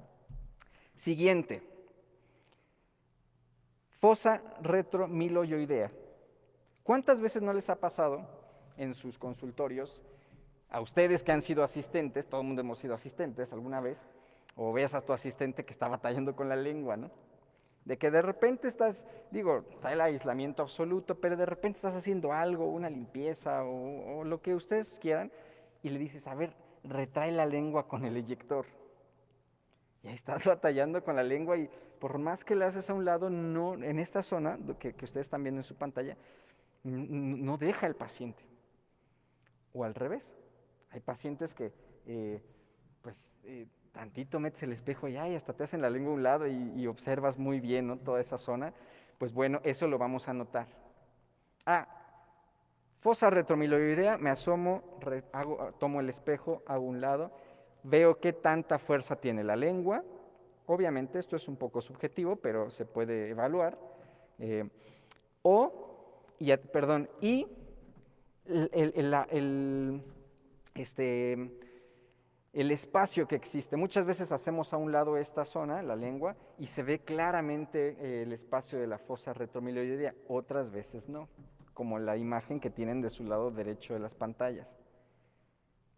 Siguiente. Fosa retromiloidea. ¿Cuántas veces no les ha pasado en sus consultorios, a ustedes que han sido asistentes, todo el mundo hemos sido asistentes alguna vez, o ves a tu asistente que está batallando con la lengua, ¿no? De que de repente está el aislamiento absoluto, pero de repente estás haciendo algo, una limpieza o lo que ustedes quieran, y le dices, a ver, retrae la lengua con el eyector. Y ahí estás batallando con la lengua y por más que le haces a un lado, no, en esta zona que ustedes están viendo en su pantalla, no deja el paciente. O al revés, hay pacientes que, tantito metes el espejo y hasta te hacen la lengua a un lado y observas muy bien, ¿no? Toda esa zona. Pues bueno, eso lo vamos a notar. Fosa retromiloidea, me asomo, tomo el espejo, hago un lado, veo qué tanta fuerza tiene la lengua. Obviamente esto es un poco subjetivo, pero se puede evaluar. Y el espacio que existe. Muchas veces hacemos a un lado esta zona, la lengua, y se ve claramente el espacio de la fosa retromiloidea. Otras veces no, como la imagen que tienen de su lado derecho de las pantallas.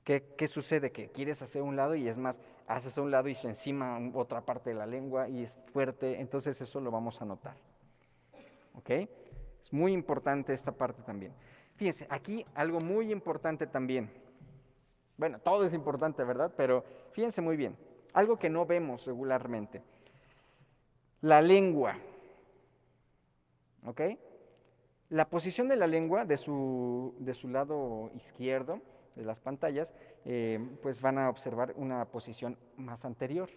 ¿Qué sucede? Que quieres hacer un lado y es más, haces a un lado y se encima otra parte de la lengua y es fuerte, entonces eso lo vamos a notar. ¿Ok? Es muy importante esta parte también. Fíjense, aquí algo muy importante también. Bueno, todo es importante, ¿verdad? Pero fíjense muy bien, algo que no vemos regularmente. La lengua. ¿Ok? La posición de la lengua de su lado izquierdo de las pantallas, pues van a observar una posición más anterior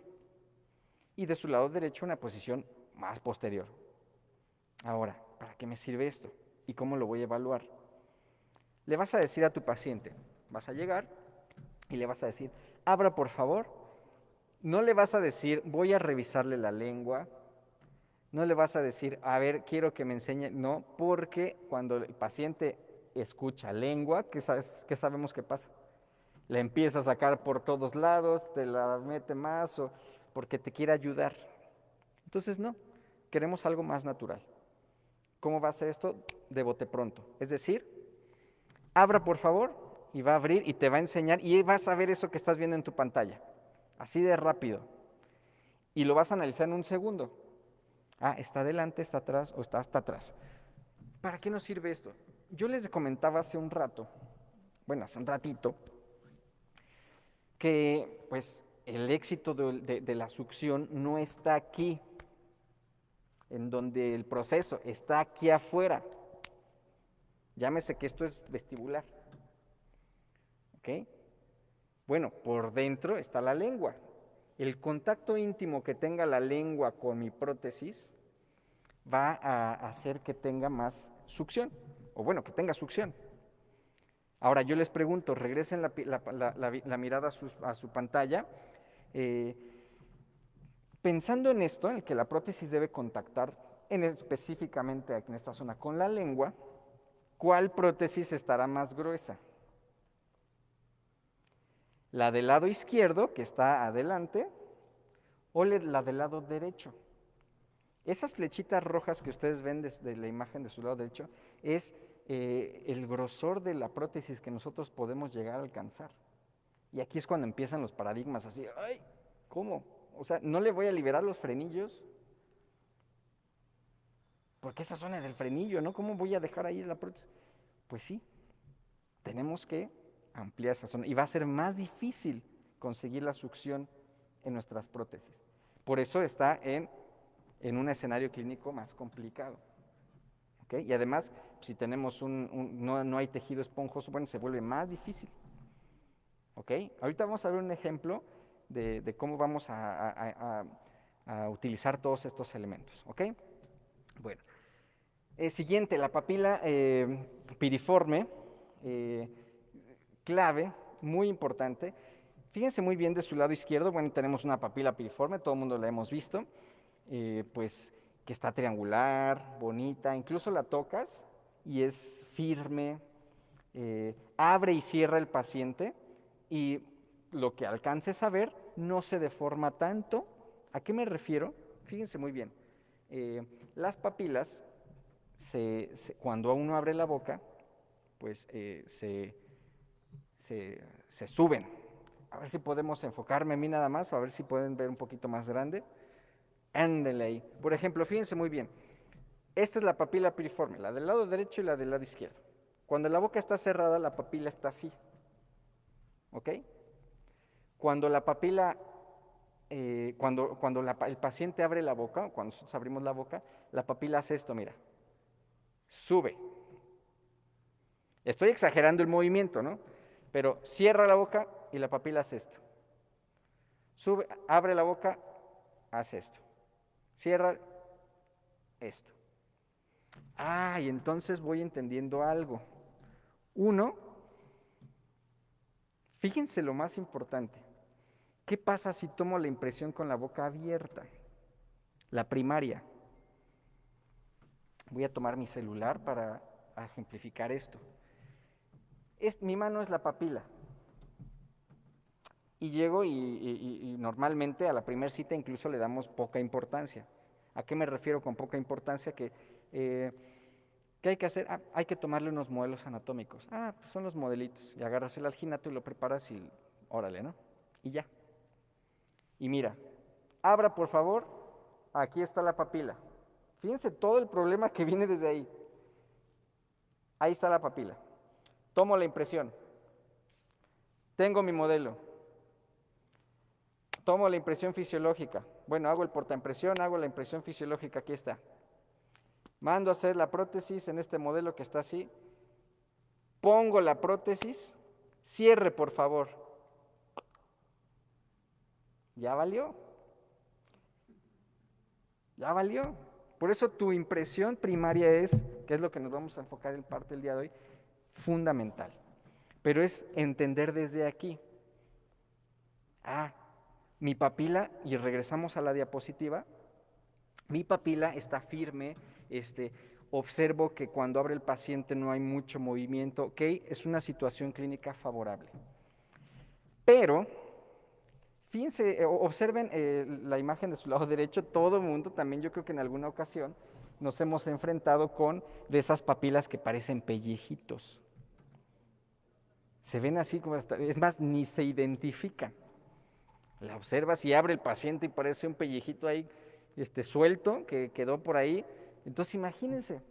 y de su lado derecho una posición más posterior. Ahora, ¿para qué me sirve esto? ¿Y cómo lo voy a evaluar? Le vas a decir a tu paciente, vas a llegar y le vas a decir, abra por favor. No le vas a decir, voy a revisarle la lengua. No le vas a decir, a ver, quiero que me enseñe. No, porque cuando el paciente escucha lengua, ¿qué sabemos que pasa? La empieza a sacar por todos lados, te la mete más o porque te quiere ayudar. Entonces no, queremos algo más natural. ¿Cómo va a ser esto? De bote pronto. Es decir, abra por favor y va a abrir y te va a enseñar y vas a ver eso que estás viendo en tu pantalla. Así de rápido. Y lo vas a analizar en un segundo. Está adelante, está atrás o está hasta atrás. ¿Para qué nos sirve esto? Yo les comentaba hace un ratito, que pues el éxito de la succión no está aquí, en donde el proceso está aquí afuera. Llámese que esto es vestibular. ¿Ok? Bueno, por dentro está la lengua. El contacto íntimo que tenga la lengua con mi prótesis va a hacer que tenga más succión, o bueno, que tenga succión. Ahora yo les pregunto, regresen la mirada a su pantalla, pensando en esto, en que la prótesis debe contactar específicamente en esta zona con la lengua, ¿cuál prótesis estará más gruesa? ¿La del lado izquierdo, que está adelante, o la del lado derecho? Esas flechitas rojas que ustedes ven de la imagen de su lado derecho es el grosor de la prótesis que nosotros podemos llegar a alcanzar. Y aquí es cuando empiezan los paradigmas así, ¡ay! ¿Cómo? O sea, ¿no le voy a liberar los frenillos? Porque esa zona es el frenillo, ¿no? ¿Cómo voy a dejar ahí la prótesis? Pues sí, tenemos que ampliar esa zona y va a ser más difícil conseguir la succión en nuestras prótesis. Por eso está en un escenario clínico más complicado. ¿Okay? Y además, si tenemos no hay tejido esponjoso, bueno, se vuelve más difícil. ¿Ok? Ahorita vamos a ver un ejemplo de cómo vamos a utilizar todos estos elementos. ¿Ok? Bueno. Siguiente, la papila piriforme, clave, muy importante. Fíjense muy bien de su lado izquierdo, bueno, tenemos una papila piriforme, todo el mundo la hemos visto, pues que está triangular, bonita, incluso la tocas y es firme, abre y cierra el paciente y lo que alcances a ver no se deforma tanto. ¿A qué me refiero? Fíjense muy bien, las papilas cuando uno abre la boca, pues se suben. A ver si podemos enfocarme a mí nada más, o a ver si pueden ver un poquito más grande. Ándale ahí. Por ejemplo, fíjense muy bien. Esta es la papila piriforme, la del lado derecho y la del lado izquierdo. Cuando la boca está cerrada, la papila está así. ¿Ok? Cuando la papila, cuando el paciente abre la boca, cuando nosotros abrimos la boca, la papila hace esto, mira. Sube. Estoy exagerando el movimiento, ¿no? Pero cierra la boca y la papila hace esto. Sube, abre la boca, hace esto. Cierra esto. Ah, y entonces voy entendiendo algo. Uno, fíjense lo más importante. ¿Qué pasa si tomo la impresión con la boca abierta? La primaria. Voy a tomar mi celular para ejemplificar esto. Mi mano es la papila. Y llego y normalmente a la primera cita incluso le damos poca importancia. ¿A qué me refiero con poca importancia? ¿Qué hay que hacer? Hay que tomarle unos modelos anatómicos. Pues son los modelitos. Y agarras el alginato y lo preparas y órale, ¿no? Y ya. Y mira, abra por favor, aquí está la papila. Fíjense todo el problema que viene desde ahí. Ahí está la papila. Tomo la impresión. Tengo mi modelo. Tomo la impresión fisiológica. Bueno, hago el portaimpresión, hago la impresión fisiológica, aquí está. Mando a hacer la prótesis en este modelo que está así. Pongo la prótesis. Cierre, por favor. Ya valió. Ya valió. Por eso tu impresión primaria es, que es lo que nos vamos a enfocar en parte del día de hoy, fundamental. Pero es entender desde aquí. Mi papila, y regresamos a la diapositiva, mi papila está firme, observo que cuando abre el paciente no hay mucho movimiento, ok, es una situación clínica favorable. Pero, fíjense, observen la imagen de su lado derecho, todo el mundo también yo creo que en alguna ocasión nos hemos enfrentado con de esas papilas que parecen pellejitos. Se ven así como, es más, ni se identifican. La observas y abre el paciente y parece un pellejito ahí suelto que quedó por ahí. Entonces imagínense,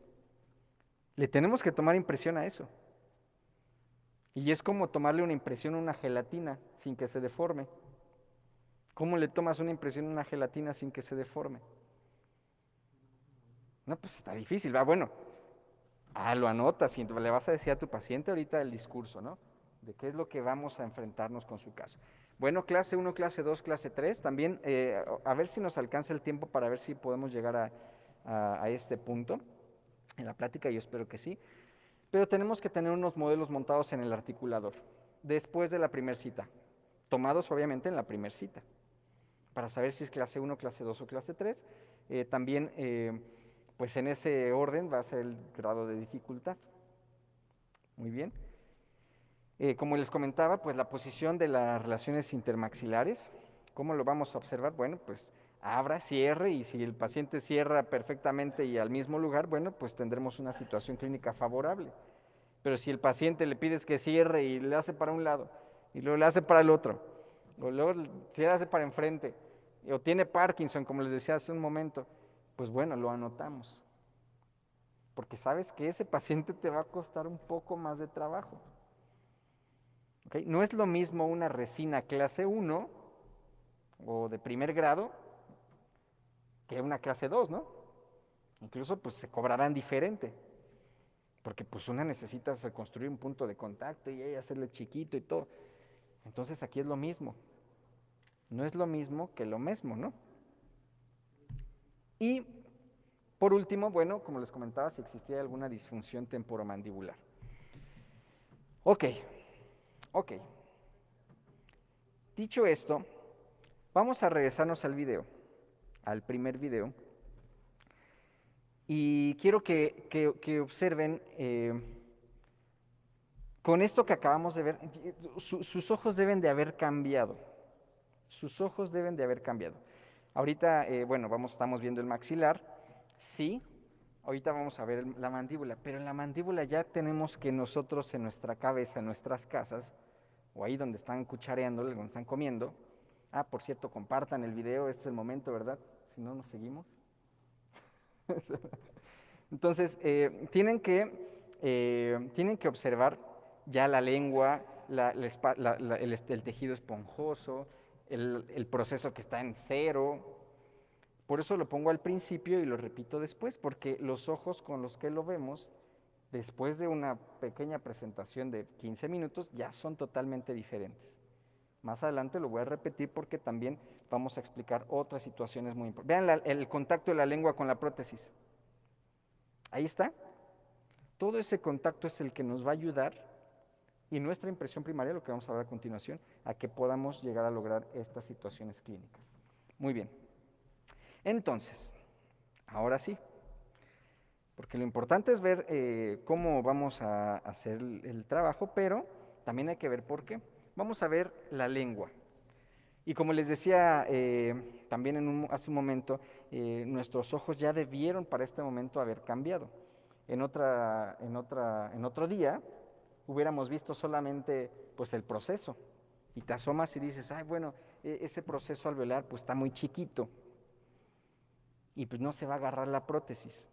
le tenemos que tomar impresión a eso. Y es como tomarle una impresión a una gelatina sin que se deforme. ¿Cómo le tomas una impresión a una gelatina sin que se deforme? No, pues está difícil, bueno. Lo anotas y le vas a decir a tu paciente ahorita el discurso, ¿no? De qué es lo que vamos a enfrentarnos con su caso. Bueno, clase 1, clase 2, clase 3, también a ver si nos alcanza el tiempo para ver si podemos llegar a este punto en la plática, yo espero que sí. Pero tenemos que tener unos modelos montados en el articulador, después de la primera cita, tomados obviamente en la primera cita, para saber si es clase 1, clase 2 o clase 3. También, pues en ese orden va a ser el grado de dificultad. Muy bien. Como les comentaba, pues la posición de las relaciones intermaxilares, ¿cómo lo vamos a observar? Bueno, pues abra, cierre, y si el paciente cierra perfectamente y al mismo lugar, bueno, pues tendremos una situación clínica favorable. Pero si el paciente le pides que cierre y le hace para un lado, y luego le hace para el otro, o luego se le hace para enfrente, o tiene Parkinson, como les decía hace un momento, pues bueno, lo anotamos. Porque sabes que ese paciente te va a costar un poco más de trabajo. ¿Okay? No es lo mismo una resina clase 1 o de primer grado que una clase 2, ¿no? Incluso pues se cobrarán diferente, porque pues una necesita reconstruir un punto de contacto y ahí hacerle chiquito y todo. Entonces aquí es lo mismo. No es lo mismo que lo mismo, ¿no? Y por último, bueno, como les comentaba, si existía alguna disfunción temporomandibular. Ok, ok. Dicho esto, vamos a regresarnos al video, al primer video, y quiero que observen, con esto que acabamos de ver, sus ojos deben de haber cambiado, sus ojos deben de haber cambiado. Ahorita, bueno, estamos viendo el maxilar, sí, ahorita vamos a ver la mandíbula, pero en la mandíbula ya tenemos que nosotros en nuestra cabeza, en nuestras casas, o ahí donde están cuchareando, donde están comiendo. Ah, por cierto, compartan el video, este es el momento, ¿verdad? Si no, nos seguimos. Entonces, tienen que observar ya la lengua, el tejido esponjoso, el proceso que está en cero. Por eso lo pongo al principio y lo repito después, porque los ojos con los que lo vemos, después de una pequeña presentación de 15 minutos, ya son totalmente diferentes. Más adelante lo voy a repetir porque también vamos a explicar otras situaciones muy importantes. Vean el contacto de la lengua con la prótesis. Ahí está. Todo ese contacto es el que nos va a ayudar, y nuestra impresión primaria, lo que vamos a ver a continuación, a que podamos llegar a lograr estas situaciones clínicas. Muy bien. Entonces, ahora sí, porque lo importante es ver cómo vamos a hacer el trabajo, pero también hay que ver por qué. Vamos a ver la lengua. Y como les decía también hace un momento, nuestros ojos ya debieron para este momento haber cambiado. En otro día hubiéramos visto solamente pues el proceso, y te asomas y dices, ay, bueno, ese proceso alveolar pues está muy chiquito y pues no se va a agarrar la prótesis.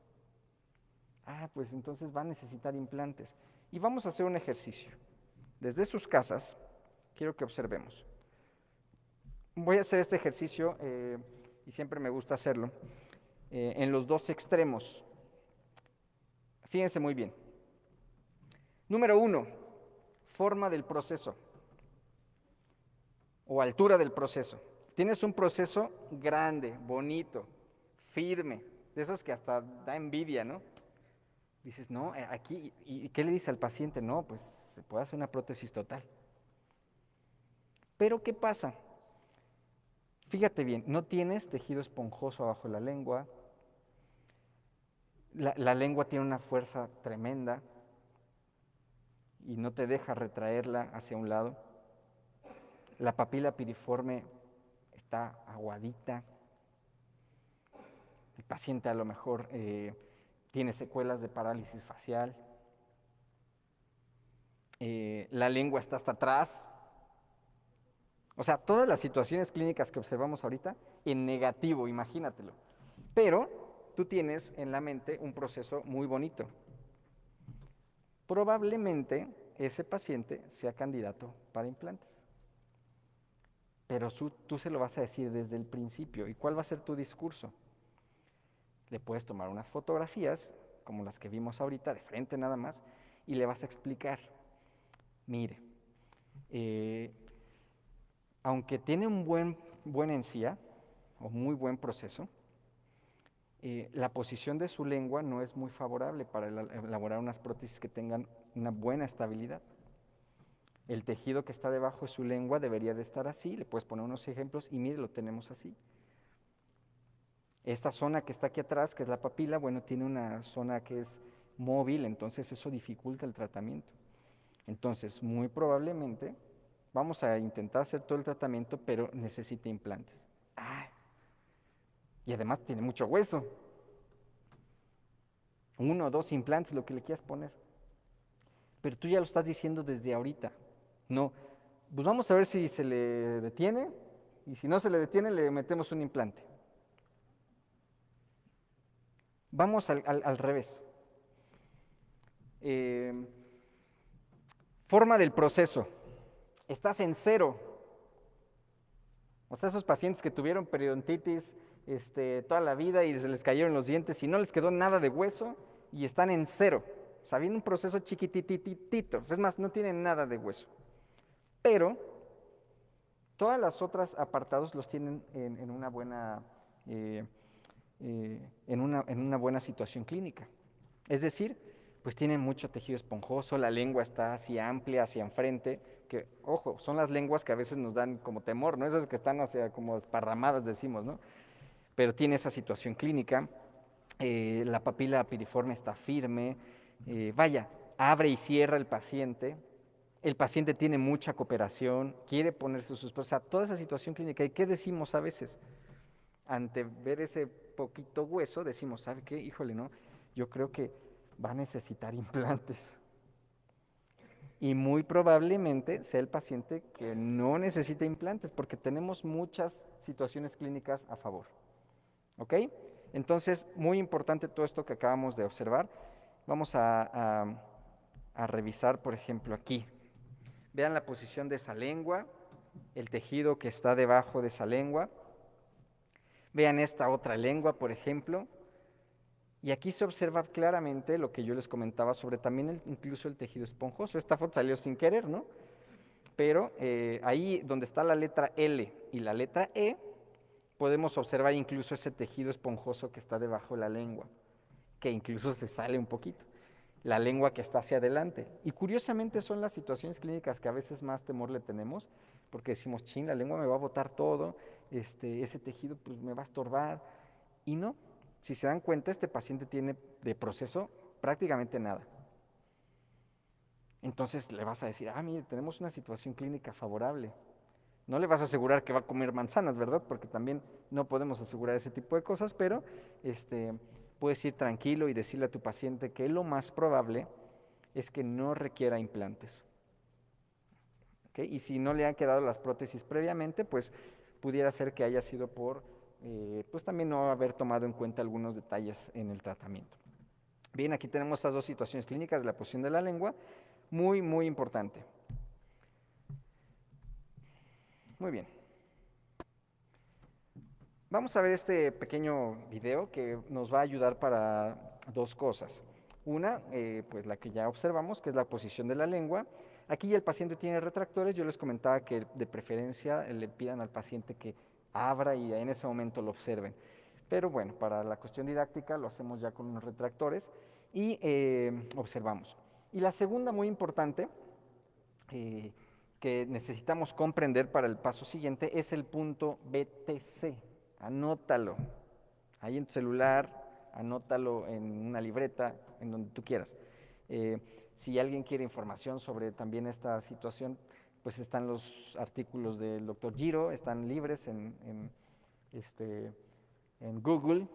Ah, pues entonces va a necesitar implantes. Y vamos a hacer un ejercicio. Desde sus casas, quiero que observemos. Voy a hacer este ejercicio, y siempre me gusta hacerlo, en los dos extremos. Fíjense muy bien. Número 1, forma del proceso o altura del proceso. Tienes un proceso grande, bonito, firme, de esos que hasta da envidia, ¿no? Dices, no, aquí, ¿y qué le dice al paciente? No, pues se puede hacer una prótesis total. Pero ¿qué pasa? Fíjate bien, no tienes tejido esponjoso abajo de la lengua, la lengua tiene una fuerza tremenda y no te deja retraerla hacia un lado. La papila piriforme está aguadita. El paciente a lo mejor tiene secuelas de parálisis facial. La lengua está hasta atrás. O sea, todas las situaciones clínicas que observamos ahorita en negativo, imagínatelo. Pero tú tienes en la mente un proceso muy bonito. Probablemente ese paciente sea candidato para implantes. Pero tú se lo vas a decir desde el principio. ¿Y cuál va a ser tu discurso? Le puedes tomar unas fotografías, como las que vimos ahorita, de frente nada más, y le vas a explicar, mire, aunque tiene un buen encía, o muy buen proceso, la posición de su lengua no es muy favorable para elaborar unas prótesis que tengan una buena estabilidad. El tejido que está debajo de su lengua debería de estar así, le puedes poner unos ejemplos y mire, lo tenemos así. Esta zona que está aquí atrás, que es la papila, bueno, tiene una zona que es móvil, entonces eso dificulta el tratamiento. Entonces, muy probablemente vamos a intentar hacer todo el tratamiento, pero necesita implantes. Ah, y además tiene mucho hueso. 1 o 2 implantes, lo que le quieras poner. Pero tú ya lo estás diciendo desde ahorita. No, pues vamos a ver si se le detiene, y si no se le detiene, le metemos un implante. Vamos al revés. Forma del proceso. Estás en 0. O sea, esos pacientes que tuvieron periodontitis toda la vida y se les cayeron los dientes y no les quedó nada de hueso y están en 0. O sea, viene un proceso chiquitititito. Es más, no tienen nada de hueso. Pero todas las otras apartados los tienen en una buena, en una buena situación clínica. Es decir, pues tienen mucho tejido esponjoso, la lengua está así amplia hacia enfrente, que, ojo, son las lenguas que a veces nos dan como temor, ¿no? Esas que están hacia como esparramadas, decimos, ¿no? Pero tiene esa situación clínica, la papila piriforme está firme, vaya, abre y cierra el paciente tiene mucha cooperación, quiere ponerse sus... O sea, toda esa situación clínica. ¿Y qué decimos a veces? Ante ver ese poquito hueso, decimos, ¿sabe qué? Híjole, ¿no? Yo creo que va a necesitar implantes. Y muy probablemente sea el paciente que no necesita implantes, porque tenemos muchas situaciones clínicas a favor. ¿Ok? Entonces, muy importante todo esto que acabamos de observar. Vamos a revisar, por ejemplo, aquí. Vean la posición de esa lengua, el tejido que está debajo de esa lengua. Vean esta otra lengua, por ejemplo. Y aquí se observa claramente lo que yo les comentaba sobre también incluso el tejido esponjoso. Esta foto salió sin querer, ¿no? Pero ahí donde está la letra L y la letra E, podemos observar incluso ese tejido esponjoso que está debajo de la lengua, que incluso se sale un poquito. La lengua que está hacia adelante. Y curiosamente son las situaciones clínicas que a veces más temor le tenemos, porque decimos, chin, la lengua me va a botar todo, ese tejido pues me va a estorbar. Y no, si se dan cuenta, este paciente tiene de proceso prácticamente nada. Entonces le vas a decir, mire, tenemos una situación clínica favorable. No le vas a asegurar que va a comer manzanas, ¿verdad? Porque también no podemos asegurar ese tipo de cosas, pero puedes ir tranquilo y decirle a tu paciente que lo más probable es que no requiera implantes. ¿Okay? Y si no le han quedado las prótesis previamente, pues pudiera ser que haya sido por, pues también no haber tomado en cuenta algunos detalles en el tratamiento. Bien, aquí tenemos estas 2 situaciones clínicas de la posición de la lengua, muy, muy importante. Muy bien. Vamos a ver este pequeño video que nos va a ayudar para 2 cosas. Una, pues la que ya observamos, que es la posición de la lengua. Aquí ya el paciente tiene retractores, yo les comentaba que de preferencia le pidan al paciente que abra y en ese momento lo observen. Pero bueno, para la cuestión didáctica lo hacemos ya con unos retractores y observamos. Y la segunda, muy importante, que necesitamos comprender para el paso siguiente, es el punto BTC. Anótalo, ahí en tu celular, anótalo en una libreta, en donde tú quieras. Si alguien quiere información sobre también esta situación, pues están los artículos del doctor Giro, están libres en Google,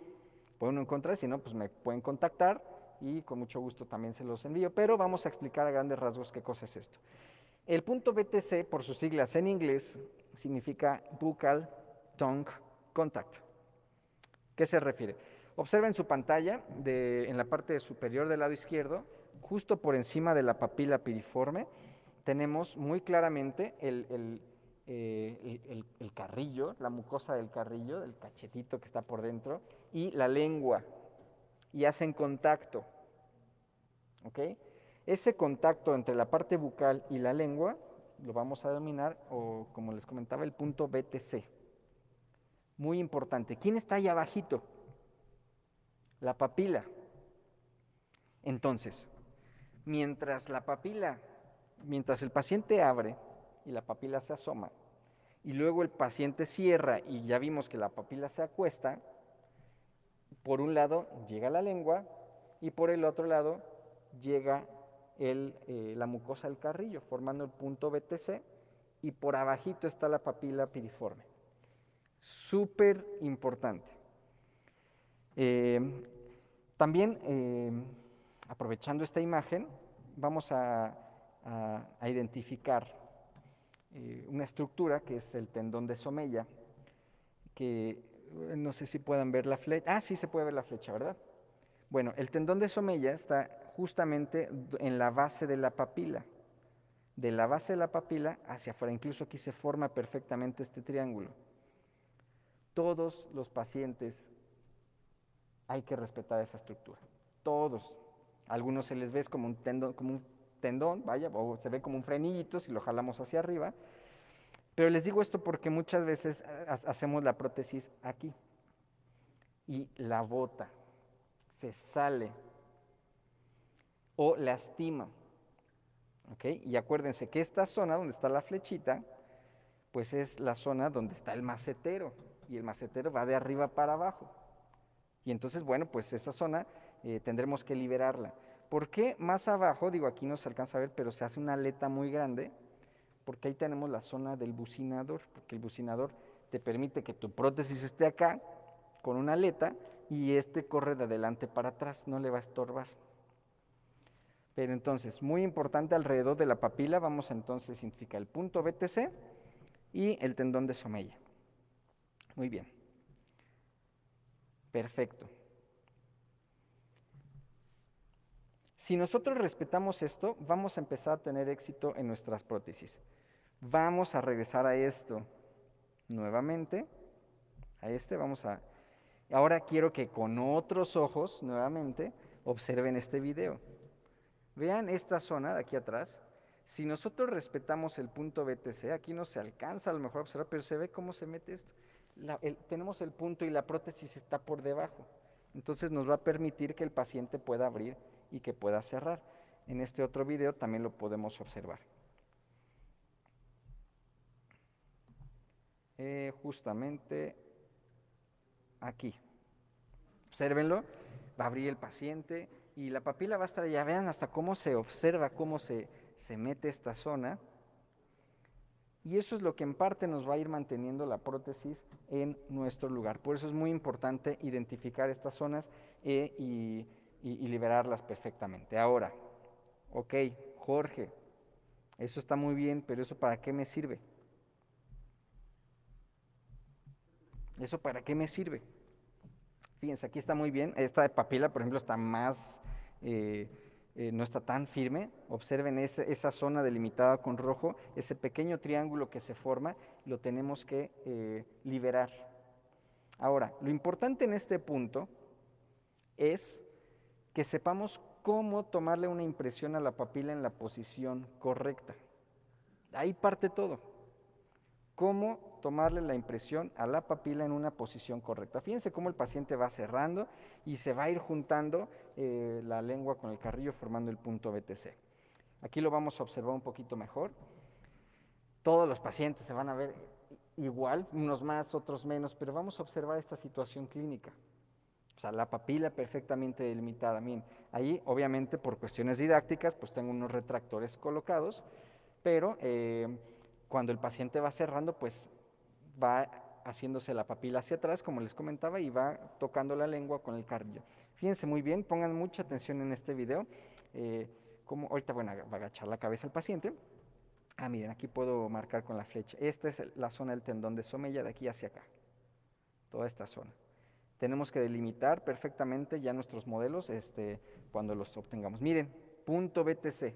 pueden encontrar, si no, pues me pueden contactar y con mucho gusto también se los envío, pero vamos a explicar a grandes rasgos qué cosa es esto. El punto BTC, por sus siglas en inglés, significa Buccal Tongue Contact. ¿Qué se refiere? Observa en su pantalla, en la parte superior del lado izquierdo, justo por encima de la papila piriforme, tenemos muy claramente el carrillo, la mucosa del carrillo, del cachetito que está por dentro, y la lengua, y hacen contacto. ¿Ok? Ese contacto entre la parte bucal y la lengua lo vamos a denominar, o como les comentaba, el punto BTC. Muy importante. ¿Quién está ahí abajito? La papila. Entonces, mientras el paciente abre y la papila se asoma, y luego el paciente cierra y ya vimos que la papila se acuesta, por un lado llega la lengua y por el otro lado llega la mucosa del carrillo, formando el punto BTC, y por abajito está la papila piriforme. Súper importante. También, aprovechando esta imagen, vamos a identificar una estructura que es el tendón de Somella, que no sé si puedan ver la flecha. Ah, sí se puede ver la flecha, ¿verdad? Bueno, el tendón de Somella está justamente en la base de la papila. De la base de la papila hacia afuera, incluso aquí se forma perfectamente este triángulo. Todos los pacientes hay que respetar esa estructura. Todos. A algunos se les ve como un tendón, vaya, o se ve como un frenillito si lo jalamos hacia arriba. Pero les digo esto porque muchas veces hacemos la prótesis aquí y la bota, se sale o lastima. ¿Ok? Y acuérdense que esta zona donde está la flechita, pues es la zona donde está el macetero, y el macetero va de arriba para abajo. Y entonces, bueno, pues esa zona tendremos que liberarla. ¿Por qué más abajo? Digo, aquí no se alcanza a ver, pero se hace una aleta muy grande, porque ahí tenemos la zona del bucinador, porque el bucinador te permite que tu prótesis esté acá, con una aleta, y este corre de adelante para atrás, no le va a estorbar. Pero entonces, muy importante, alrededor de la papila vamos a entonces identificar el punto BTC y el tendón de Somella. Muy bien. Perfecto. Si nosotros respetamos esto, vamos a empezar a tener éxito en nuestras prótesis. Vamos a regresar a esto nuevamente, a este, ahora quiero que con otros ojos, nuevamente, observen este video. Vean esta zona de aquí atrás. Si nosotros respetamos el punto BTC, aquí no se alcanza a lo mejor a observar, pero se ve cómo se mete esto. Tenemos el punto y la prótesis está por debajo. Entonces nos va a permitir que el paciente pueda abrir y que pueda cerrar. En este otro video también lo podemos observar. Justamente aquí. Obsérvenlo, va a abrir el paciente y la papila va a estar allá. Vean hasta cómo se observa, cómo se mete esta zona. Y eso es lo que en parte nos va a ir manteniendo la prótesis en nuestro lugar. Por eso es muy importante identificar estas zonas y liberarlas perfectamente. Ahora, ok, Jorge, eso está muy bien, pero ¿eso para qué me sirve? ¿Eso para qué me sirve? Fíjense, aquí está muy bien. Esta papila, por ejemplo, está más, no está tan firme. Observen esa zona delimitada con rojo, ese pequeño triángulo que se forma, lo tenemos que liberar. Ahora, lo importante en este punto es que sepamos cómo tomarle una impresión a la papila en la posición correcta. Ahí parte todo. Cómo tomarle la impresión a la papila en una posición correcta. Fíjense cómo el paciente va cerrando y se va a ir juntando la lengua con el carrillo formando el punto BTC. Aquí lo vamos a observar un poquito mejor. Todos los pacientes se van a ver igual, unos más, otros menos, pero vamos a observar esta situación clínica. O sea, la papila perfectamente delimitada. Bien, ahí obviamente por cuestiones didácticas pues tengo unos retractores colocados, pero cuando el paciente va cerrando pues va haciéndose la papila hacia atrás, como les comentaba, y va tocando la lengua con el carrillo. Fíjense muy bien, pongan mucha atención en este video, como ahorita va a agachar la cabeza el paciente. Ah, miren, aquí puedo marcar con la flecha. Esta es la zona del tendón de Somella, de aquí hacia acá, toda esta zona. Tenemos que delimitar perfectamente ya nuestros modelos cuando los obtengamos. Miren, punto BTC.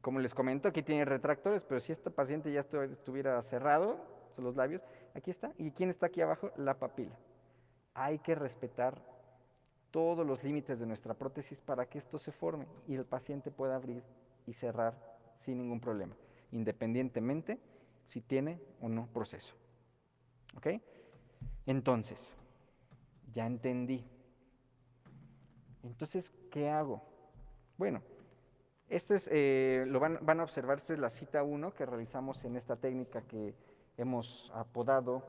Como les comento, aquí tiene retractores, pero si este paciente ya estuviera cerrado, los labios, aquí está. ¿Y quién está aquí abajo? La papila. Hay que respetar todos los límites de nuestra prótesis para que esto se forme y el paciente pueda abrir y cerrar sin ningún problema, independientemente si tiene o no proceso. ¿Ok? Entonces, ya entendí. Entonces, ¿qué hago? Bueno, van a observar, esta es la cita 1 que realizamos en esta técnica que hemos apodado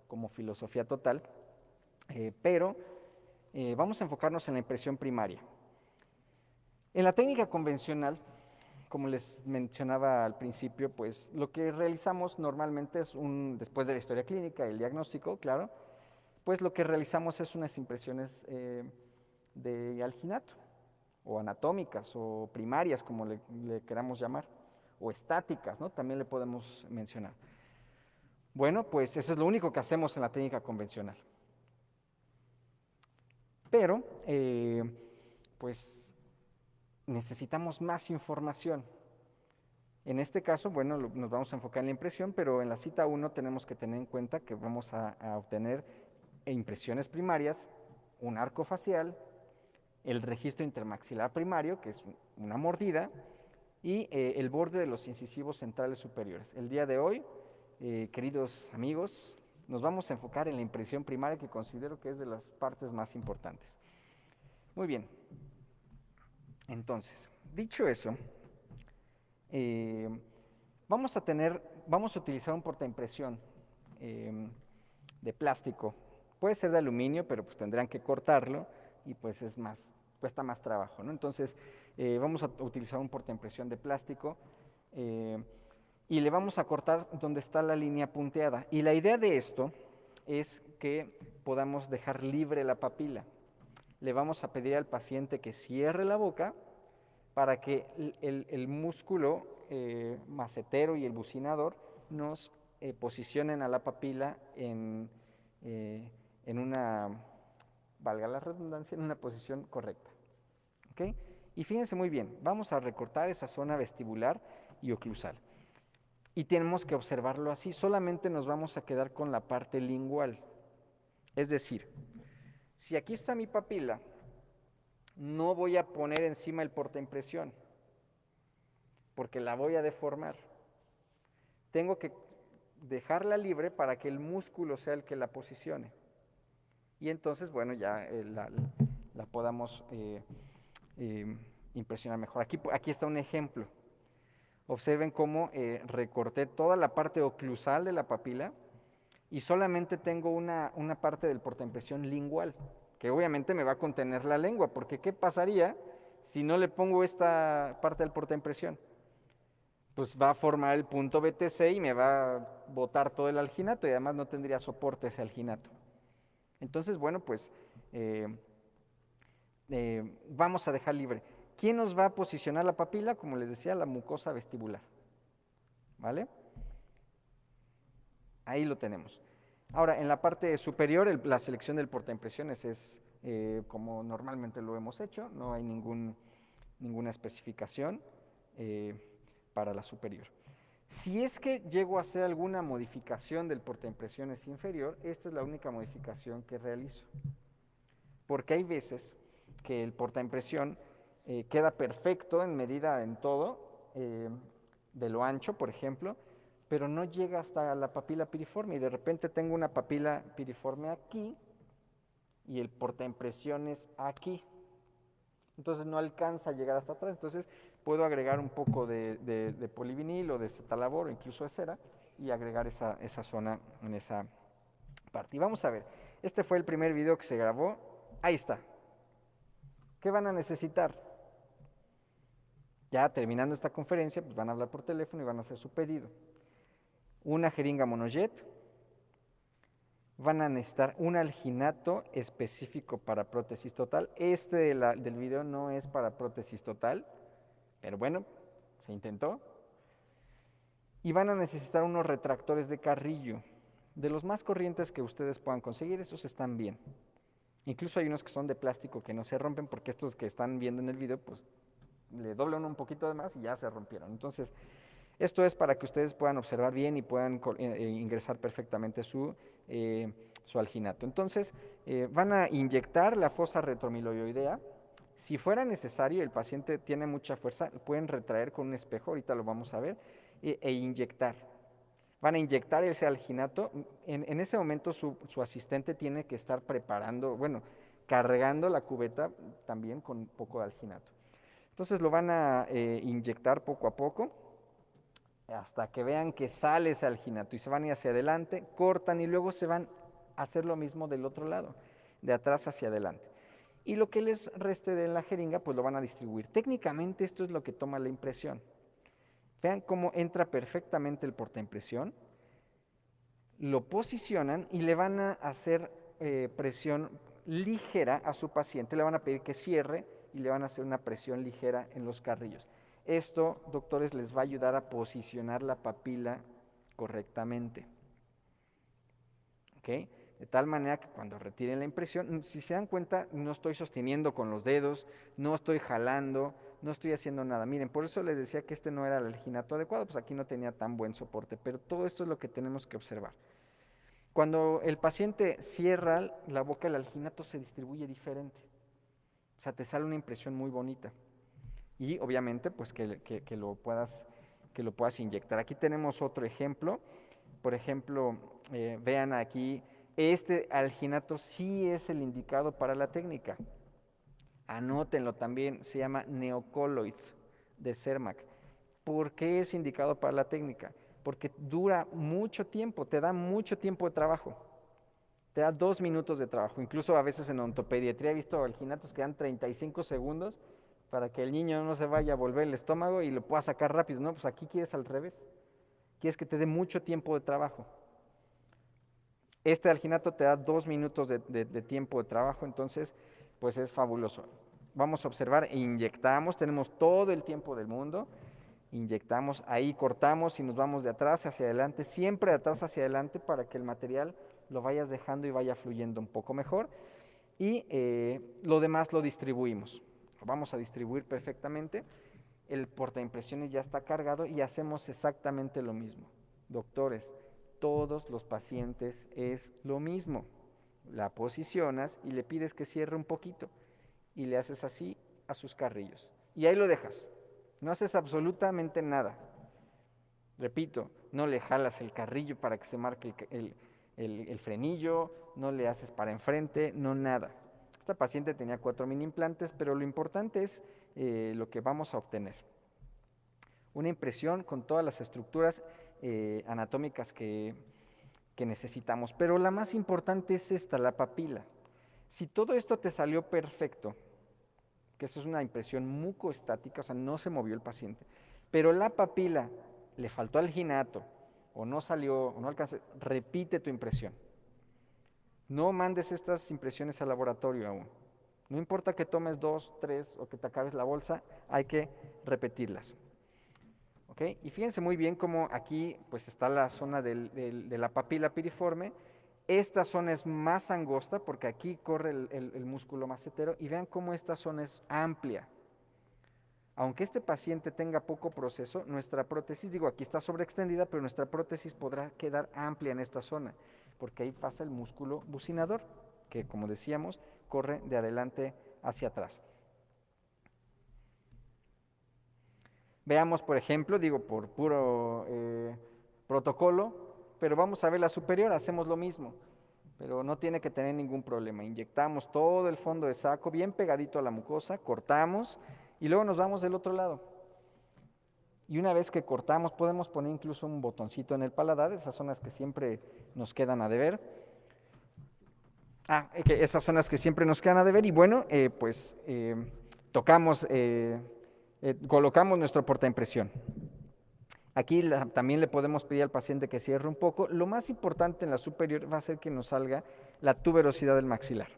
como filosofía total, pero vamos a enfocarnos en la impresión primaria. En la técnica convencional, como les mencionaba al principio, pues lo que realizamos normalmente es después de la historia clínica, el diagnóstico, claro, pues lo que realizamos es unas impresiones de alginato, o anatómicas, o primarias, como le queramos llamar, o estáticas, ¿no? También le podemos mencionar. Bueno, pues eso es lo único que hacemos en la técnica convencional. Pero, pues necesitamos más información. En este caso, bueno, nos vamos a enfocar en la impresión, pero en la cita 1 tenemos que tener en cuenta que vamos a obtener impresiones primarias, un arco facial, el registro intermaxilar primario, que es una mordida, y el borde de los incisivos centrales superiores. El día de hoy, queridos amigos, nos vamos a enfocar en la impresión primaria, que considero que es de las partes más importantes. Muy bien. Entonces, dicho eso, vamos a utilizar un portaimpresión de plástico. Puede ser de aluminio, pero pues tendrán que cortarlo y pues cuesta más trabajo, ¿no? Entonces, vamos a utilizar un portaimpresión de plástico y le vamos a cortar donde está la línea punteada. Y la idea de esto es que podamos dejar libre la papila. Le vamos a pedir al paciente que cierre la boca para que el músculo macetero y el bucinador nos posicionen a la papila en una, valga la redundancia, en una posición correcta. ¿Okay? Y fíjense muy bien, vamos a recortar esa zona vestibular y oclusal. Y tenemos que observarlo así, solamente nos vamos a quedar con la parte lingual. Es decir, si aquí está mi papila, no voy a poner encima el portaimpresión, porque la voy a deformar. Tengo que dejarla libre para que el músculo sea el que la posicione. Y entonces, bueno, ya la podamos impresionar mejor. Aquí está un ejemplo. Observen cómo recorté toda la parte oclusal de la papila y solamente tengo una parte del portaimpresión lingual, que obviamente me va a contener la lengua, porque ¿qué pasaría si no le pongo esta parte del portaimpresión? Pues va a formar el punto BTC y me va a botar todo el alginato y además no tendría soporte ese alginato. Entonces, bueno, pues vamos a dejar libre. ¿Quién nos va a posicionar la papila? Como les decía, la mucosa vestibular. ¿Vale? Ahí lo tenemos. Ahora, en la parte superior, la selección del portaimpresiones es como normalmente lo hemos hecho, no hay ninguna especificación para la superior. Si es que llego a hacer alguna modificación del portaimpresiones inferior, esta es la única modificación que realizo. Porque hay veces que el portaimpresión queda perfecto en medida en todo, de lo ancho, por ejemplo, pero no llega hasta la papila piriforme y de repente tengo una papila piriforme aquí y el portaimpresiones aquí. Entonces no alcanza a llegar hasta atrás, entonces puedo agregar un poco de polivinil o de cetalabor o incluso de cera y agregar esa zona en esa parte. Y vamos a ver, este fue el primer video que se grabó, ahí está. ¿Qué van a necesitar? Ya terminando esta conferencia, pues van a hablar por teléfono y van a hacer su pedido. Una jeringa monojet, van a necesitar un alginato específico para prótesis total. Este del video no es para prótesis total, pero bueno, se intentó. Y van a necesitar unos retractores de carrillo, de los más corrientes que ustedes puedan conseguir, estos están bien. Incluso hay unos que son de plástico que no se rompen porque estos que están viendo en el video, pues le doblan un poquito de más y ya se rompieron. Entonces, esto es para que ustedes puedan observar bien y puedan ingresar perfectamente su alginato. Entonces, van a inyectar la fosa retromiloidea. Si fuera necesario, el paciente tiene mucha fuerza, pueden retraer con un espejo, ahorita lo vamos a ver, e inyectar. Van a inyectar ese alginato. En ese momento su asistente tiene que estar preparando, bueno, cargando la cubeta también con un poco de alginato. Entonces lo van a inyectar poco a poco hasta que vean que sale ese alginato y se van a ir hacia adelante, cortan y luego se van a hacer lo mismo del otro lado, de atrás hacia adelante. y lo que les reste de la jeringa pues lo van a distribuir. Técnicamente esto es lo que toma la impresión. Vean cómo entra perfectamente el portaimpresión, lo posicionan y le van a hacer presión ligera a su paciente, le van a pedir que cierre y le van a hacer una presión ligera en los carrillos. Esto, doctores, les va a ayudar a posicionar la papila correctamente. ¿Ok? De tal manera que cuando retiren la impresión, si se dan cuenta, no estoy sosteniendo con los dedos, no estoy jalando, no estoy haciendo nada. Miren, por eso les decía que este no era el alginato adecuado, pues aquí no tenía tan buen soporte, pero todo esto es lo que tenemos que observar. Cuando el paciente cierra la boca, el alginato se distribuye diferente. O sea, te sale una impresión muy bonita. Y obviamente, pues que lo puedas inyectar. Aquí tenemos otro ejemplo. Por ejemplo, vean aquí, este alginato sí es el indicado para la técnica. Anótenlo también, se llama Neocoloid de Cermak. ¿Por qué es indicado para la técnica? Porque dura mucho tiempo, te da mucho tiempo de trabajo. Te da 2 minutos de trabajo. Incluso a veces en odontopediatría he visto alginatos que dan 35 segundos para que el niño no se vaya a volver el estómago y lo pueda sacar rápido. No, pues aquí quieres al revés. Quieres que te dé mucho tiempo de trabajo. Este alginato te da 2 minutos de tiempo de trabajo, entonces pues es fabuloso. Vamos a observar e inyectamos, tenemos todo el tiempo del mundo, inyectamos, ahí cortamos y nos vamos de atrás hacia adelante, siempre de atrás hacia adelante para que el material lo vayas dejando y vaya fluyendo un poco mejor. Y lo demás lo distribuimos, lo vamos a distribuir perfectamente. El portaimpresiones ya está cargado y hacemos exactamente lo mismo. Doctores, todos los pacientes es lo mismo. La posicionas y le pides que cierre un poquito y le haces así a sus carrillos. Y ahí lo dejas. No haces absolutamente nada. Repito, no le jalas el carrillo para que se marque el frenillo, no le haces para enfrente, no nada. Esta paciente tenía 4 mini implantes, pero lo importante es lo que vamos a obtener. Una impresión con todas las estructuras anatómicas que necesitamos. Pero la más importante es esta, la papila. Si todo esto te salió perfecto, que eso es una impresión mucoestática, o sea, no se movió el paciente, pero la papila le faltó alginato, o no salió, o no alcanzó, repite tu impresión. No mandes estas impresiones al laboratorio aún. No importa que tomes 2, 3 o que te acabes la bolsa, hay que repetirlas. ¿Okay? Y fíjense muy bien cómo aquí pues está la zona de la papila piriforme. Esta zona es más angosta porque aquí corre el músculo macetero y vean cómo esta zona es amplia. Aunque este paciente tenga poco proceso, nuestra prótesis, digo, aquí está sobreextendida, pero nuestra prótesis podrá quedar amplia en esta zona, porque ahí pasa el músculo bucinador, que como decíamos, corre de adelante hacia atrás. Veamos, por ejemplo, digo, por puro protocolo, pero vamos a ver la superior, hacemos lo mismo, pero no tiene que tener ningún problema. Inyectamos todo el fondo de saco bien pegadito a la mucosa, cortamos y luego nos vamos del otro lado. Y una vez que cortamos, podemos poner incluso un botoncito en el paladar, esas zonas que siempre nos quedan a deber. Esas zonas que siempre nos quedan a deber y bueno, tocamos, colocamos nuestro portaimpresión. Aquí también le podemos pedir al paciente que cierre un poco. Lo más importante en la superior va a ser que nos salga la tuberosidad del maxilar.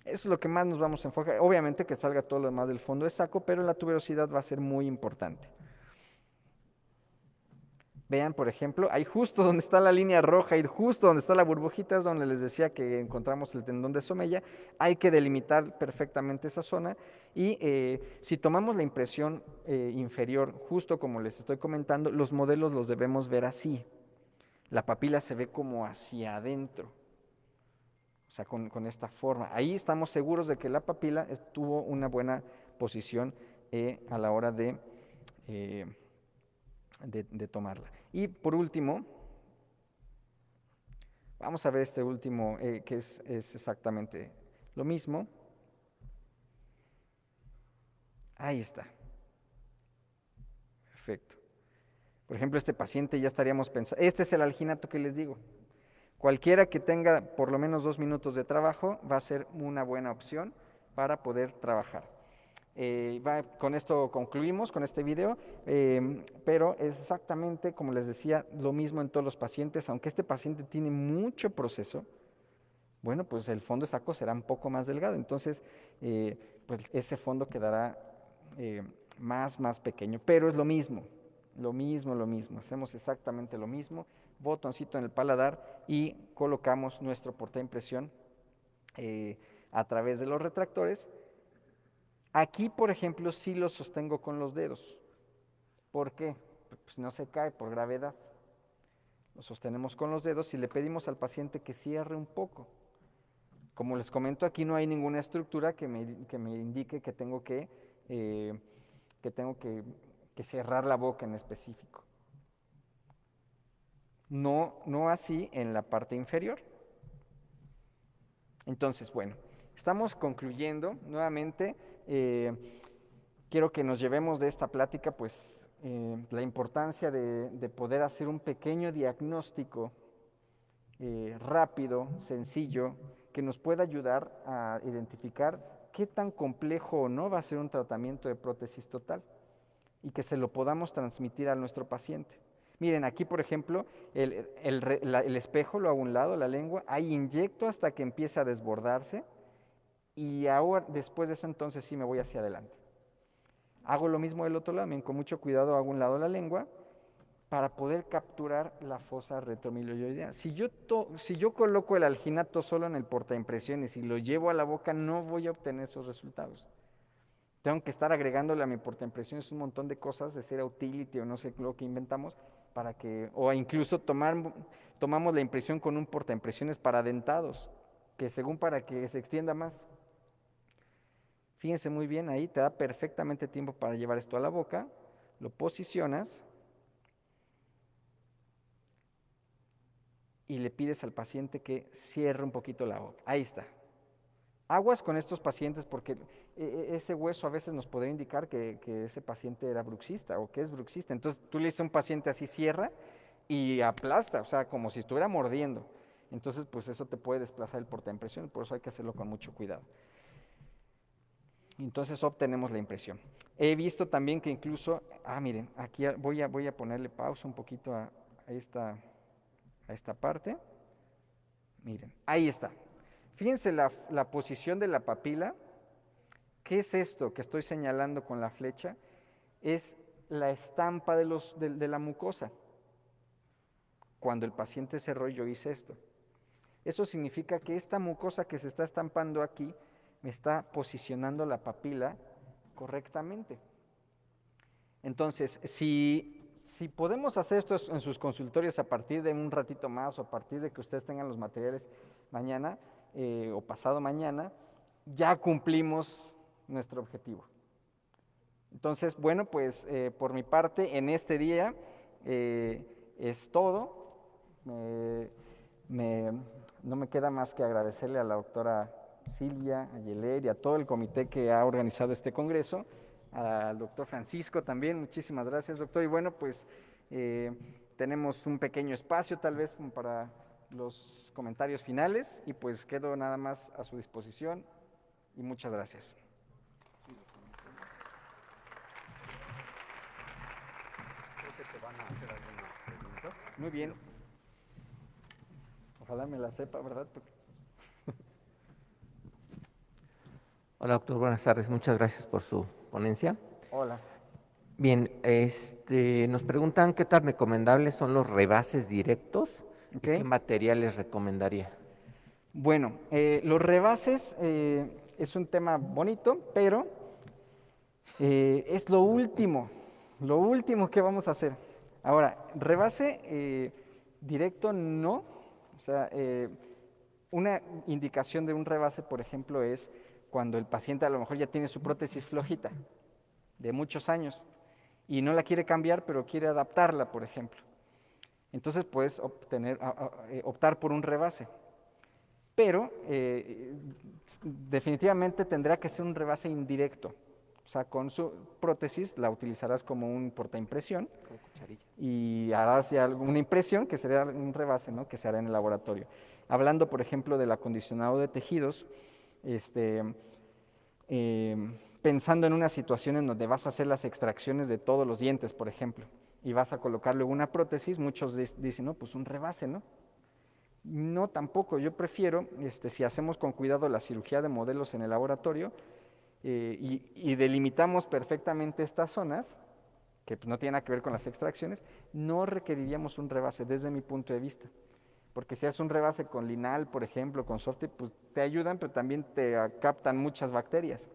Eso es lo que más nos vamos a enfocar. Obviamente que salga todo lo demás del fondo de saco, pero la tuberosidad va a ser muy importante. Vean, por ejemplo, ahí justo donde está la línea roja y justo donde está la burbujita es donde les decía que encontramos el tendón de Somella. Hay que delimitar perfectamente esa zona y si tomamos la impresión inferior, justo como les estoy comentando, los modelos los debemos ver así. La papila se ve como hacia adentro, o sea, con esta forma. Ahí estamos seguros de que la papila tuvo una buena posición a la hora de tomarla. Y por último, vamos a ver este último que es exactamente lo mismo. Ahí está. Perfecto. Por ejemplo, este paciente ya estaríamos pensando, este es el alginato que les digo. Cualquiera que tenga por lo menos 2 minutos de trabajo va a ser una buena opción para poder trabajar. Con esto concluimos, con este video, pero es exactamente, como les decía, lo mismo en todos los pacientes. Aunque este paciente tiene mucho proceso, bueno, pues el fondo de saco será un poco más delgado, entonces pues ese fondo quedará más pequeño, pero es lo mismo, hacemos exactamente lo mismo, botoncito en el paladar y colocamos nuestro portaimpresión a través de los retractores. Aquí, por ejemplo, sí lo sostengo con los dedos. ¿Por qué? Pues no se cae por gravedad. Lo sostenemos con los dedos y le pedimos al paciente que cierre un poco. Como les comento, aquí no hay ninguna estructura que me indique que tengo que cerrar la boca en específico. No así en la parte inferior. Entonces, bueno, estamos concluyendo. Nuevamente, quiero que nos llevemos de esta plática, pues, la importancia de poder hacer un pequeño diagnóstico rápido, sencillo, que nos pueda ayudar a identificar qué tan complejo o no va a ser un tratamiento de prótesis total y que se lo podamos transmitir a nuestro paciente. Miren, aquí por ejemplo, el espejo lo hago a un lado, la lengua, ahí inyecto hasta que empiece a desbordarse y ahora, después de eso, entonces sí me voy hacia adelante. Hago lo mismo del otro lado, con mucho cuidado hago a un lado la lengua para poder capturar la fosa retromilioidea. Si yo coloco el alginato solo en el portaimpresiones y lo llevo a la boca, no voy a obtener esos resultados. Tengo que estar agregándole a mi portaimpresiones un montón de cosas, de Cera Utility o no sé lo que inventamos, o incluso tomamos la impresión con un portaimpresiones para dentados, que según para que se extienda más. Fíjense muy bien ahí, te da perfectamente tiempo para llevar esto a la boca, lo posicionas y le pides al paciente que cierre un poquito la boca. Ahí está. Aguas con estos pacientes porque ese hueso a veces nos podría indicar que ese paciente era bruxista o que es bruxista. Entonces tú le dices a un paciente así, cierra y aplasta, o sea, como si estuviera mordiendo. Entonces, pues eso te puede desplazar el portaimpresión, por eso hay que hacerlo con mucho cuidado. Entonces obtenemos la impresión. He visto también que incluso, miren, aquí voy a ponerle pausa un poquito a esta parte. Miren, ahí está. Fíjense la posición de la papila. ¿Qué es esto que estoy señalando con la flecha? Es la estampa de la mucosa. Cuando el paciente cerró, yo hice esto. Eso significa que esta mucosa que se está estampando aquí me está posicionando la papila correctamente. Entonces, si podemos hacer esto en sus consultorios a partir de un ratito más o a partir de que ustedes tengan los materiales mañana o pasado mañana, ya cumplimos nuestro objetivo. Entonces, bueno, pues por mi parte, en este día es todo. No me queda más que agradecerle a la doctora Silvia, a Yeler y a todo el comité que ha organizado este congreso, al doctor Francisco también, muchísimas gracias, doctor. Y bueno, pues tenemos un pequeño espacio tal vez para los comentarios finales y pues quedo nada más a su disposición y muchas gracias. Creo que te van a hacer algunas preguntas. Muy bien. Ojalá me la sepa, ¿verdad? Hola, doctor, buenas tardes. Muchas gracias por su ponencia. Hola. Bien, nos preguntan qué tan recomendables son los rebases directos y qué materiales recomendaría. Bueno, los rebases es un tema bonito, pero es lo último que vamos a hacer. Ahora, rebase directo no, o sea, una indicación de un rebase, por ejemplo, es cuando el paciente a lo mejor ya tiene su prótesis flojita de muchos años y no la quiere cambiar, pero quiere adaptarla, por ejemplo. Entonces puedes optar por un rebase. Pero definitivamente tendrá que ser un rebase indirecto. O sea, con su prótesis la utilizarás como un portaimpresión y harás ya alguna impresión que sería un rebase, ¿no? Que se hará en el laboratorio. Hablando, por ejemplo, del acondicionado de tejidos, pensando en una situación en donde vas a hacer las extracciones de todos los dientes, por ejemplo, y vas a colocar luego una prótesis, muchos dicen, no, pues un rebase, ¿no? No, tampoco, yo prefiero, si hacemos con cuidado la cirugía de modelos en el laboratorio y delimitamos perfectamente estas zonas, que no tienen nada que ver con las extracciones, no requeriríamos un rebase desde mi punto de vista. Porque si haces un rebase con linal, por ejemplo, con soft, pues te ayudan, pero también te captan muchas bacterias.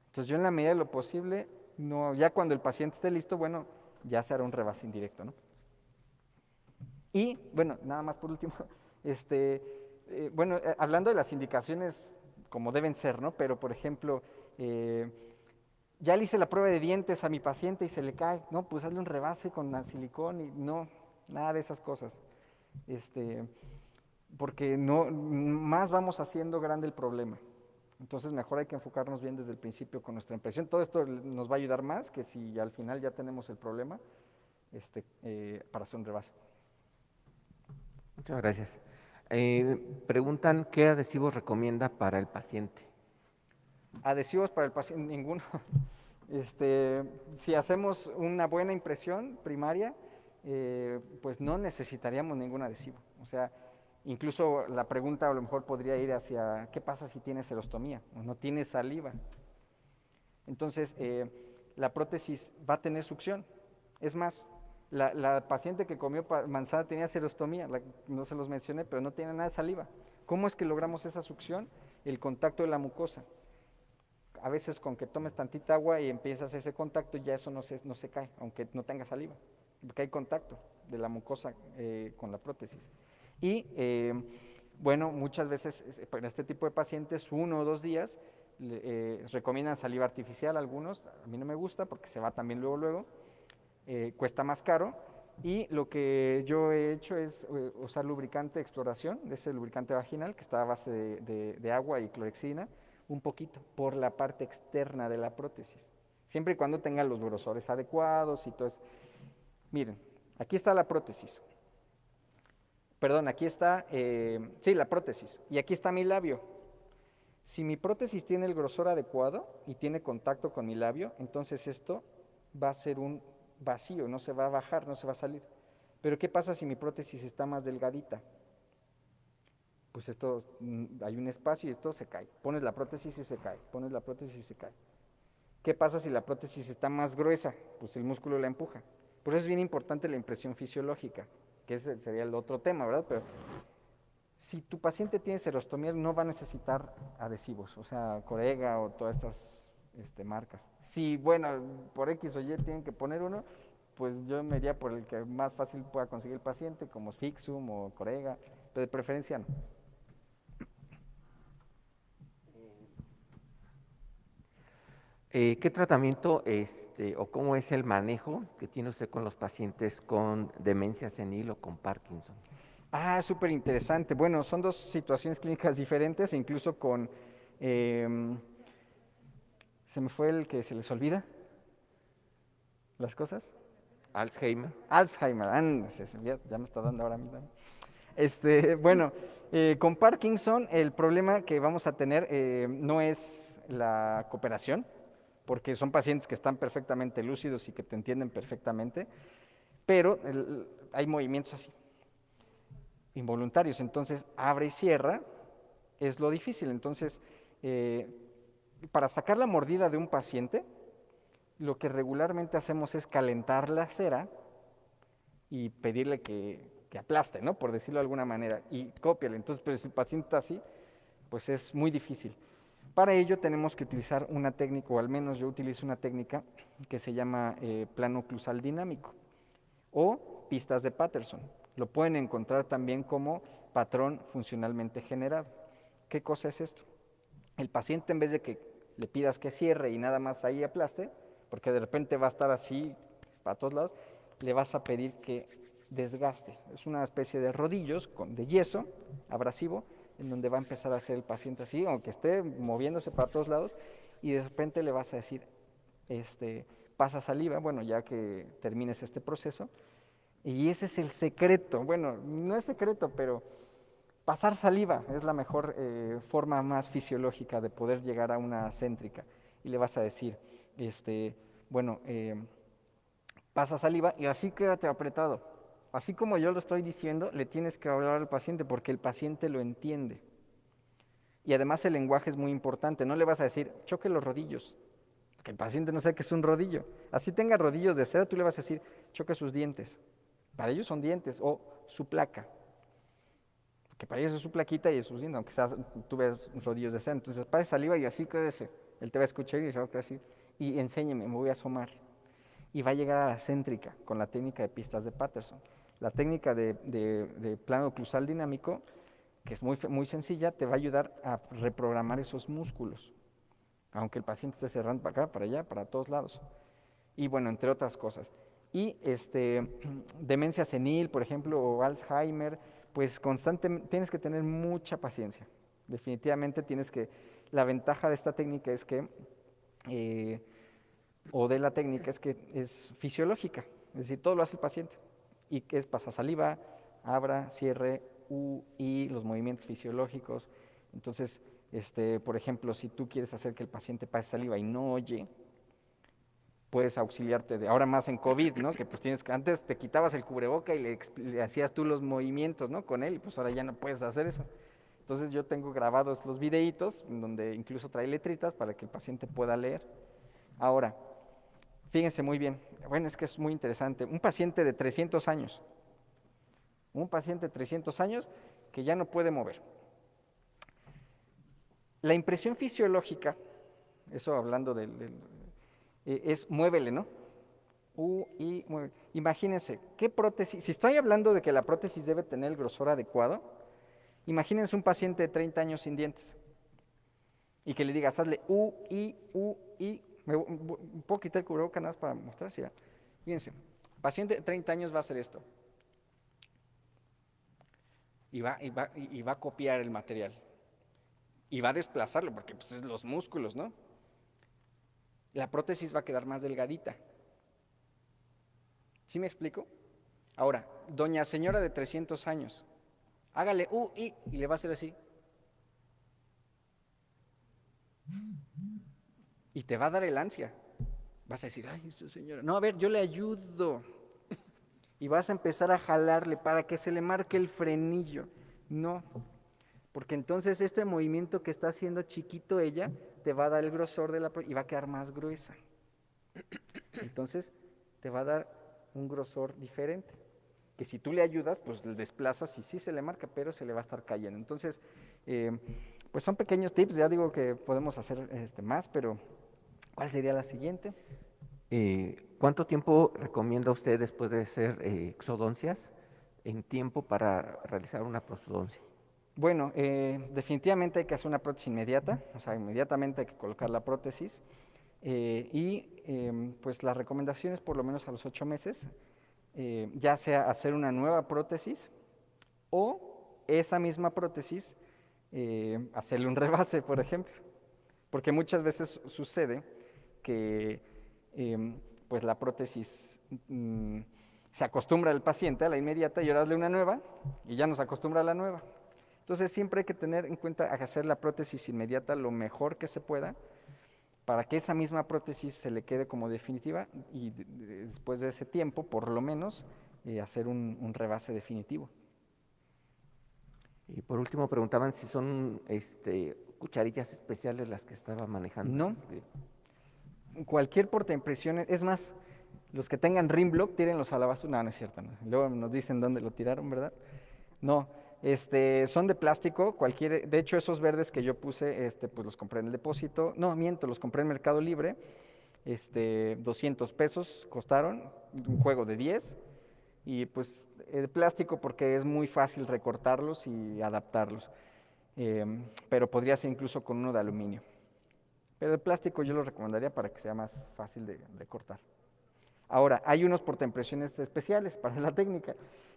Entonces yo en la medida de lo posible, no, ya cuando el paciente esté listo, bueno, ya se hará un rebase indirecto, ¿no? Y bueno, nada más por último, hablando de las indicaciones como deben ser, ¿no? Pero por ejemplo, ya le hice la prueba de dientes a mi paciente y se le cae, no, pues hazle un rebase con silicón y no, nada de esas cosas. Porque no, más vamos haciendo grande el problema. Entonces mejor hay que enfocarnos bien desde el principio con nuestra impresión. Todo esto nos va a ayudar más que si al final ya tenemos el problema para hacer un rebase. Muchas gracias. Preguntan qué adhesivos recomienda para el paciente. Adhesivos para el paciente, ninguno. Si hacemos una buena impresión primaria, pues no necesitaríamos ningún adhesivo. O sea, incluso la pregunta a lo mejor podría ir hacia, ¿qué pasa si tienes serostomía o no tienes saliva? Entonces, la prótesis va a tener succión. Es más, la paciente que comió manzana tenía serostomía, no se los mencioné, pero no tiene nada de saliva. ¿Cómo es que logramos esa succión? El contacto de la mucosa. A veces con que tomes tantita agua y empiezas ese contacto, ya eso no se cae, aunque no tenga saliva, porque hay contacto de la mucosa con la prótesis. Y bueno, muchas veces para este tipo de pacientes, 1 o 2 días, recomiendan saliva artificial algunos, a mí no me gusta porque se va también luego, cuesta más caro. Y lo que yo he hecho es usar lubricante de exploración, de ese lubricante vaginal que está a base de agua y clorexidina, un poquito por la parte externa de la prótesis, siempre y cuando tenga los grosores adecuados y todo eso. Miren, aquí está la prótesis. Perdón, aquí está, la prótesis. Y aquí está mi labio. Si mi prótesis tiene el grosor adecuado y tiene contacto con mi labio, entonces esto va a ser un vacío, no se va a bajar, no se va a salir. Pero ¿qué pasa si mi prótesis está más delgadita? Pues esto, hay un espacio y esto se cae. Pones la prótesis y se cae, pones la prótesis y se cae. ¿Qué pasa si la prótesis está más gruesa? Pues el músculo la empuja. Por eso es bien importante la impresión fisiológica, que ese sería el otro tema, ¿verdad? Pero si tu paciente tiene serostomía, no va a necesitar adhesivos, o sea, Corega o todas estas marcas. Si, bueno, por X o Y tienen que poner uno, pues yo me iría por el que más fácil pueda conseguir el paciente, como Fixum o Corega, pero de preferencia no. ¿Qué tratamiento o cómo es el manejo que tiene usted con los pacientes con demencia senil o con Parkinson? Súper interesante. Bueno, son 2 situaciones clínicas diferentes, e incluso con... ¿se me fue el que se les olvida las cosas? Alzheimer. Alzheimer, ya me está dando ahora a mí también. Bueno, con Parkinson el problema que vamos a tener no es la cooperación, porque son pacientes que están perfectamente lúcidos y que te entienden perfectamente, pero hay movimientos así, involuntarios, entonces abre y cierra, es lo difícil. Entonces, para sacar la mordida de un paciente, lo que regularmente hacemos es calentar la cera y pedirle que aplaste, ¿no? Por decirlo de alguna manera, y cópiale. Entonces, pero si el paciente está así, pues es muy difícil. Para ello tenemos que utilizar una técnica, o al menos yo utilizo una técnica que se llama plano oclusal dinámico o pistas de Patterson. Lo pueden encontrar también como patrón funcionalmente generado. ¿Qué cosa es esto? El paciente, en vez de que le pidas que cierre y nada más ahí aplaste, porque de repente va a estar así para todos lados, le vas a pedir que desgaste. Es una especie de rodillos de yeso abrasivo, en donde va a empezar a hacer el paciente así, aunque esté moviéndose para todos lados, y de repente le vas a decir, pasa saliva, bueno, ya que termines este proceso, y ese es el secreto. Bueno, no es secreto, pero Pasar saliva es la mejor forma más fisiológica de poder llegar a una céntrica. Y le vas a decir, bueno, pasa saliva y así quédate apretado. Así como yo lo estoy diciendo, le tienes que hablar al paciente porque el paciente lo entiende. Y además el lenguaje es muy importante. No le vas a decir, choque los rodillos, que el paciente no sabe qué es un rodillo. Así tenga rodillos de cera, tú le vas a decir, choque sus dientes. Para ellos son dientes, o su placa. Que para ellos es su plaquita y es sus dientes, aunque tú ves rodillos de cera. Entonces, pase saliva y así quédese. Él te va a escuchar y se va a quedar así. Y enséñeme, me voy a asomar. Y va a llegar a la céntrica con la técnica de pistas de Patterson. La técnica de plano oclusal dinámico, que es muy sencilla, te va a ayudar a reprogramar esos músculos. Aunque el paciente esté cerrando para acá, para allá, para todos lados. Y bueno, entre otras cosas. Y demencia senil, por ejemplo, o Alzheimer, pues constantemente tienes que tener mucha paciencia. Definitivamente la ventaja de esta técnica es que, o de la técnica es que es fisiológica, es decir, todo lo hace el paciente. Y que es pasasaliva, abra, cierre, U, I, los movimientos fisiológicos. Entonces, por ejemplo, si tú quieres hacer que el paciente pase saliva y no oye, puedes auxiliarte ahora más en COVID, ¿no? Que pues antes te quitabas el cubreboca y le hacías tú los movimientos, ¿no? Con él, y pues ahora ya no puedes hacer eso. Entonces yo tengo grabados los videitos, en donde incluso trae letritas para que el paciente pueda leer. Ahora, fíjense muy bien, bueno, es que es muy interesante. Un paciente de 300 años, que ya no puede mover. La impresión fisiológica, eso hablando es muévele, ¿no? Y mueve. Imagínense, ¿qué prótesis? Si estoy hablando de que la prótesis debe tener el grosor adecuado, imagínense un paciente de 30 años sin dientes y que le digas, hazle I. ¿Puedo quitar el cubrebocas nada más para mostrar? Sí, fíjense, paciente de 30 años va a hacer esto. Y va a copiar el material. Y va a desplazarlo, porque pues es los músculos, ¿no? La prótesis va a quedar más delgadita. ¿Sí me explico? Ahora, doña señora de 300 años, hágale y le va a hacer así. Y te va a dar el ansia. Vas a decir, ay, esta señora. No, a ver, yo le ayudo. Y vas a empezar a jalarle para que se le marque el frenillo. No, porque entonces este movimiento que está haciendo chiquito ella, te va a dar el grosor y va a quedar más gruesa. Entonces, te va a dar un grosor diferente. Que si tú le ayudas, pues le desplazas y sí se le marca, pero se le va a estar cayendo. Entonces, pues son pequeños tips, ya digo que podemos hacer más, pero ¿cuál sería la siguiente? ¿Cuánto tiempo recomienda usted después de hacer exodoncias en tiempo para realizar una prosodoncia? Bueno, definitivamente hay que hacer una prótesis inmediata, o sea, inmediatamente hay que colocar la prótesis pues las recomendaciones por lo menos a los 8 meses, ya sea hacer una nueva prótesis o esa misma prótesis hacerle un rebase, por ejemplo, porque muchas veces sucede que pues la prótesis se acostumbra el paciente a la inmediata y ahora hazle una nueva y ya no se acostumbra a la nueva. Entonces siempre hay que tener en cuenta hacer la prótesis inmediata lo mejor que se pueda para que esa misma prótesis se le quede como definitiva y después de ese tiempo, por lo menos, hacer un rebase definitivo. Y por último preguntaban si son cucharillas especiales las que estaba manejando. No. Cualquier portaimpresiones, es más, los que tengan Rimlock, tírenlos a la basura. No es cierto, no. Luego nos dicen dónde lo tiraron, ¿verdad? No, son de plástico, de hecho esos verdes que yo puse, pues los compré en el depósito, no, miento, los compré en Mercado Libre, 200 pesos costaron, un juego de 10, y pues de plástico porque es muy fácil recortarlos y adaptarlos, pero podría ser incluso con uno de aluminio. Pero de plástico yo lo recomendaría para que sea más fácil de cortar. Ahora, hay unos portaimpresiones especiales para la técnica,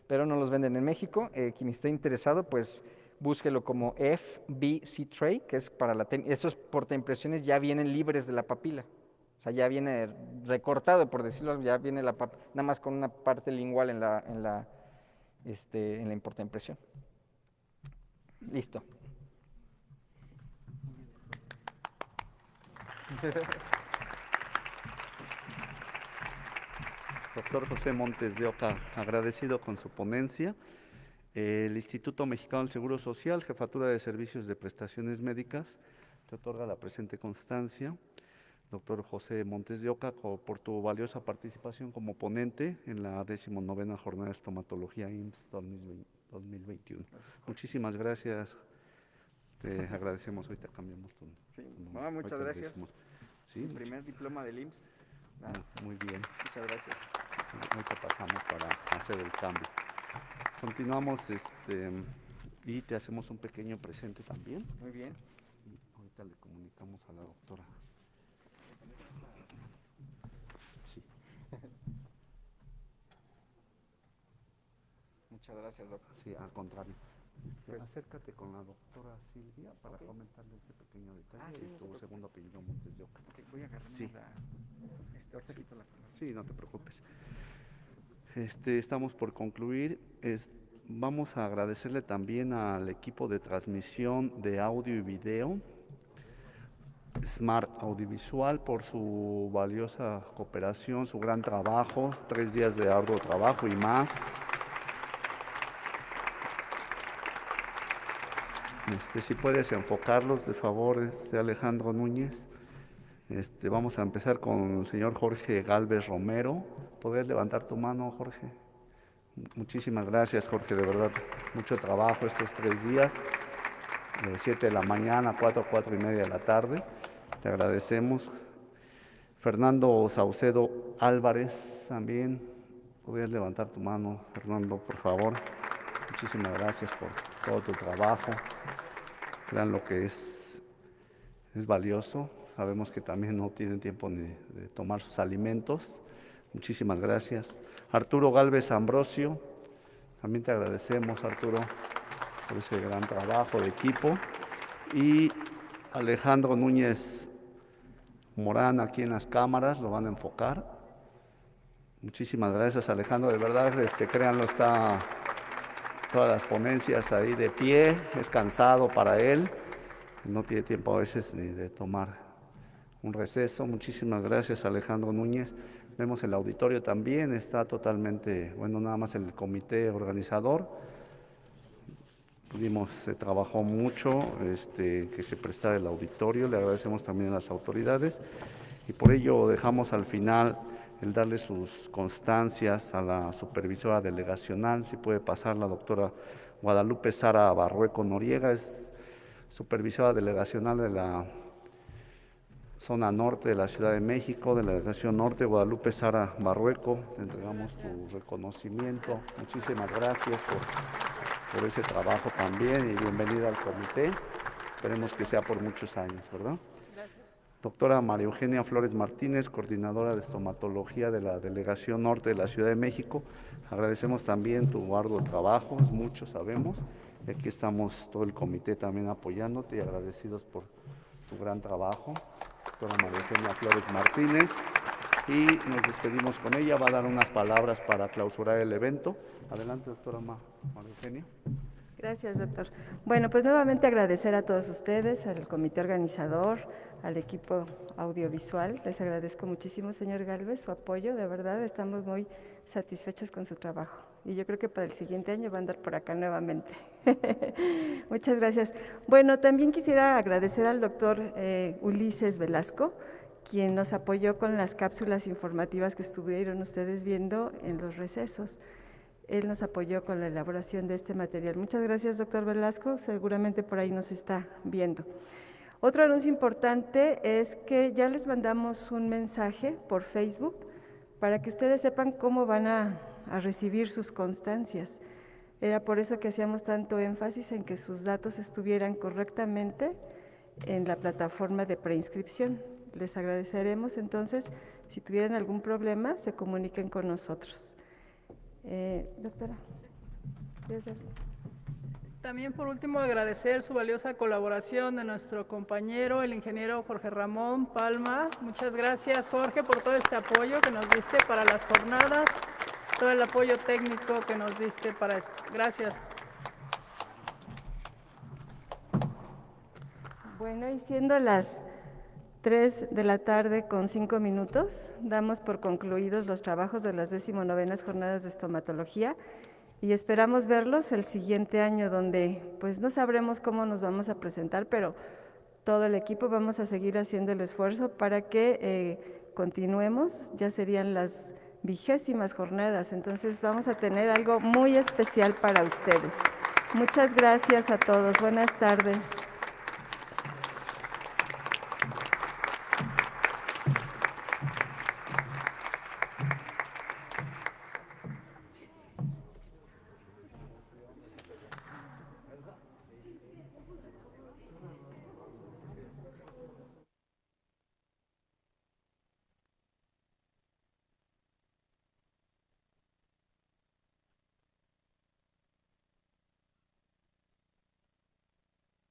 pero no los venden en México. Quien esté interesado, pues búsquelo como FBC Tray, que es para la técnica. Esos portaimpresiones ya vienen libres de la papila. O sea, ya viene recortado, por decirlo, ya viene nada más con una parte lingual en la portaimpresión. Listo. Doctor José Montes de Oca, agradecido con su ponencia. El Instituto Mexicano del Seguro Social, Jefatura de Servicios de Prestaciones Médicas, te otorga la presente constancia. Doctor José Montes de Oca, por tu valiosa participación como ponente en la 19ª Jornada de Estomatología IMSS 2021. Muchísimas gracias. Te agradecemos. Ahorita cambiamos tu nombre. Muchas gracias. Sí, Mi primer diploma del IMSS. Muy bien. Muchas gracias. Ahorita pasamos para hacer el cambio. Continuamos y te hacemos un pequeño presente también. Muy bien. Ahorita le comunicamos a la doctora. Sí. Muchas gracias, doctor. Sí, al contrario. Pues, acércate con la doctora Silvia para comentarle este pequeño detalle sí, de tu segundo apellido Montes de Oca. Okay, voy a agarrar Sí. ahorita quito la palabra. Sí, no te preocupes. Estamos por concluir. Vamos a agradecerle también al equipo de transmisión de audio y video, Smart Audiovisual, por su valiosa cooperación, su gran trabajo, 3 días de arduo trabajo y más. Si puedes enfocarlos, de favor, Alejandro Núñez. Vamos a empezar con el señor Jorge Galvez Romero. ¿Podrías levantar tu mano, Jorge? Muchísimas gracias, Jorge, de verdad, mucho trabajo estos 3 días, de 7 de la mañana a 4 y media de la tarde. Te agradecemos. Fernando Saucedo Álvarez, también. ¿Podrías levantar tu mano, Fernando, por favor? Muchísimas gracias por todo tu trabajo. Crean lo que es valioso. Sabemos que también no tienen tiempo ni de tomar sus alimentos. Muchísimas gracias. Arturo Galvez Ambrosio, también te agradecemos, Arturo, por ese gran trabajo de equipo. Y Alejandro Núñez Morán, aquí en las cámaras, lo van a enfocar. Muchísimas gracias, Alejandro, de verdad, créanlo, está todas las ponencias ahí de pie, es cansado para él, no tiene tiempo a veces ni de tomar un receso. Muchísimas gracias, Alejandro Núñez. Vemos el auditorio también, está totalmente, nada más el comité organizador. Se trabajó mucho que se prestara el auditorio, le agradecemos también a las autoridades y por ello dejamos al final el darle sus constancias a la supervisora delegacional. Si puede pasar la doctora Guadalupe Sara Barrueco Noriega, es supervisora delegacional de la zona norte de la Ciudad de México, de la Delegación Norte. Guadalupe Sara Barrueco, te entregamos tu reconocimiento. Muchísimas gracias por ese trabajo también y bienvenida al comité. Esperemos que sea por muchos años, ¿verdad? Gracias. Doctora María Eugenia Flores Martínez, coordinadora de estomatología de la Delegación Norte de la Ciudad de México. Agradecemos también tu arduo trabajo, es mucho, sabemos. Y aquí estamos todo el comité también apoyándote y agradecidos por tu gran trabajo. Doctora María Eugenia Flores Martínez. Y nos despedimos con ella, va a dar unas palabras para clausurar el evento. Adelante, doctora María Eugenia. Gracias, doctor. Bueno, pues nuevamente agradecer a todos ustedes, al comité organizador, al equipo audiovisual. Les agradezco muchísimo, señor Galvez, su apoyo. De verdad, estamos muy satisfechos con su trabajo. Y yo creo que para el siguiente año va a andar por acá nuevamente. Muchas gracias. Bueno, también quisiera agradecer al doctor Ulises Velasco, quien nos apoyó con las cápsulas informativas que estuvieron ustedes viendo en los recesos. Él nos apoyó con la elaboración de este material. Muchas gracias, doctor Velasco, seguramente por ahí nos está viendo. Otro anuncio importante es que ya les mandamos un mensaje por Facebook para que ustedes sepan cómo van a recibir sus constancias. Era por eso que hacíamos tanto énfasis en que sus datos estuvieran correctamente en la plataforma de preinscripción. Les agradeceremos entonces, si tuvieran algún problema, se comuniquen con nosotros. Doctora. También por último agradecer su valiosa colaboración de nuestro compañero, el ingeniero Jorge Ramón Palma. Muchas gracias, Jorge, por todo este apoyo que nos diste para las jornadas, todo el apoyo técnico que nos diste para esto. Gracias. Bueno, y siendo las 3 de la tarde con 5 minutos, damos por concluidos los trabajos de las 19ª jornadas de estomatología y esperamos verlos el siguiente año, donde pues no sabremos cómo nos vamos a presentar, pero todo el equipo vamos a seguir haciendo el esfuerzo para que continuemos. Ya serían las 20ª jornadas, entonces vamos a tener algo muy especial para ustedes. Muchas gracias a todos, buenas tardes.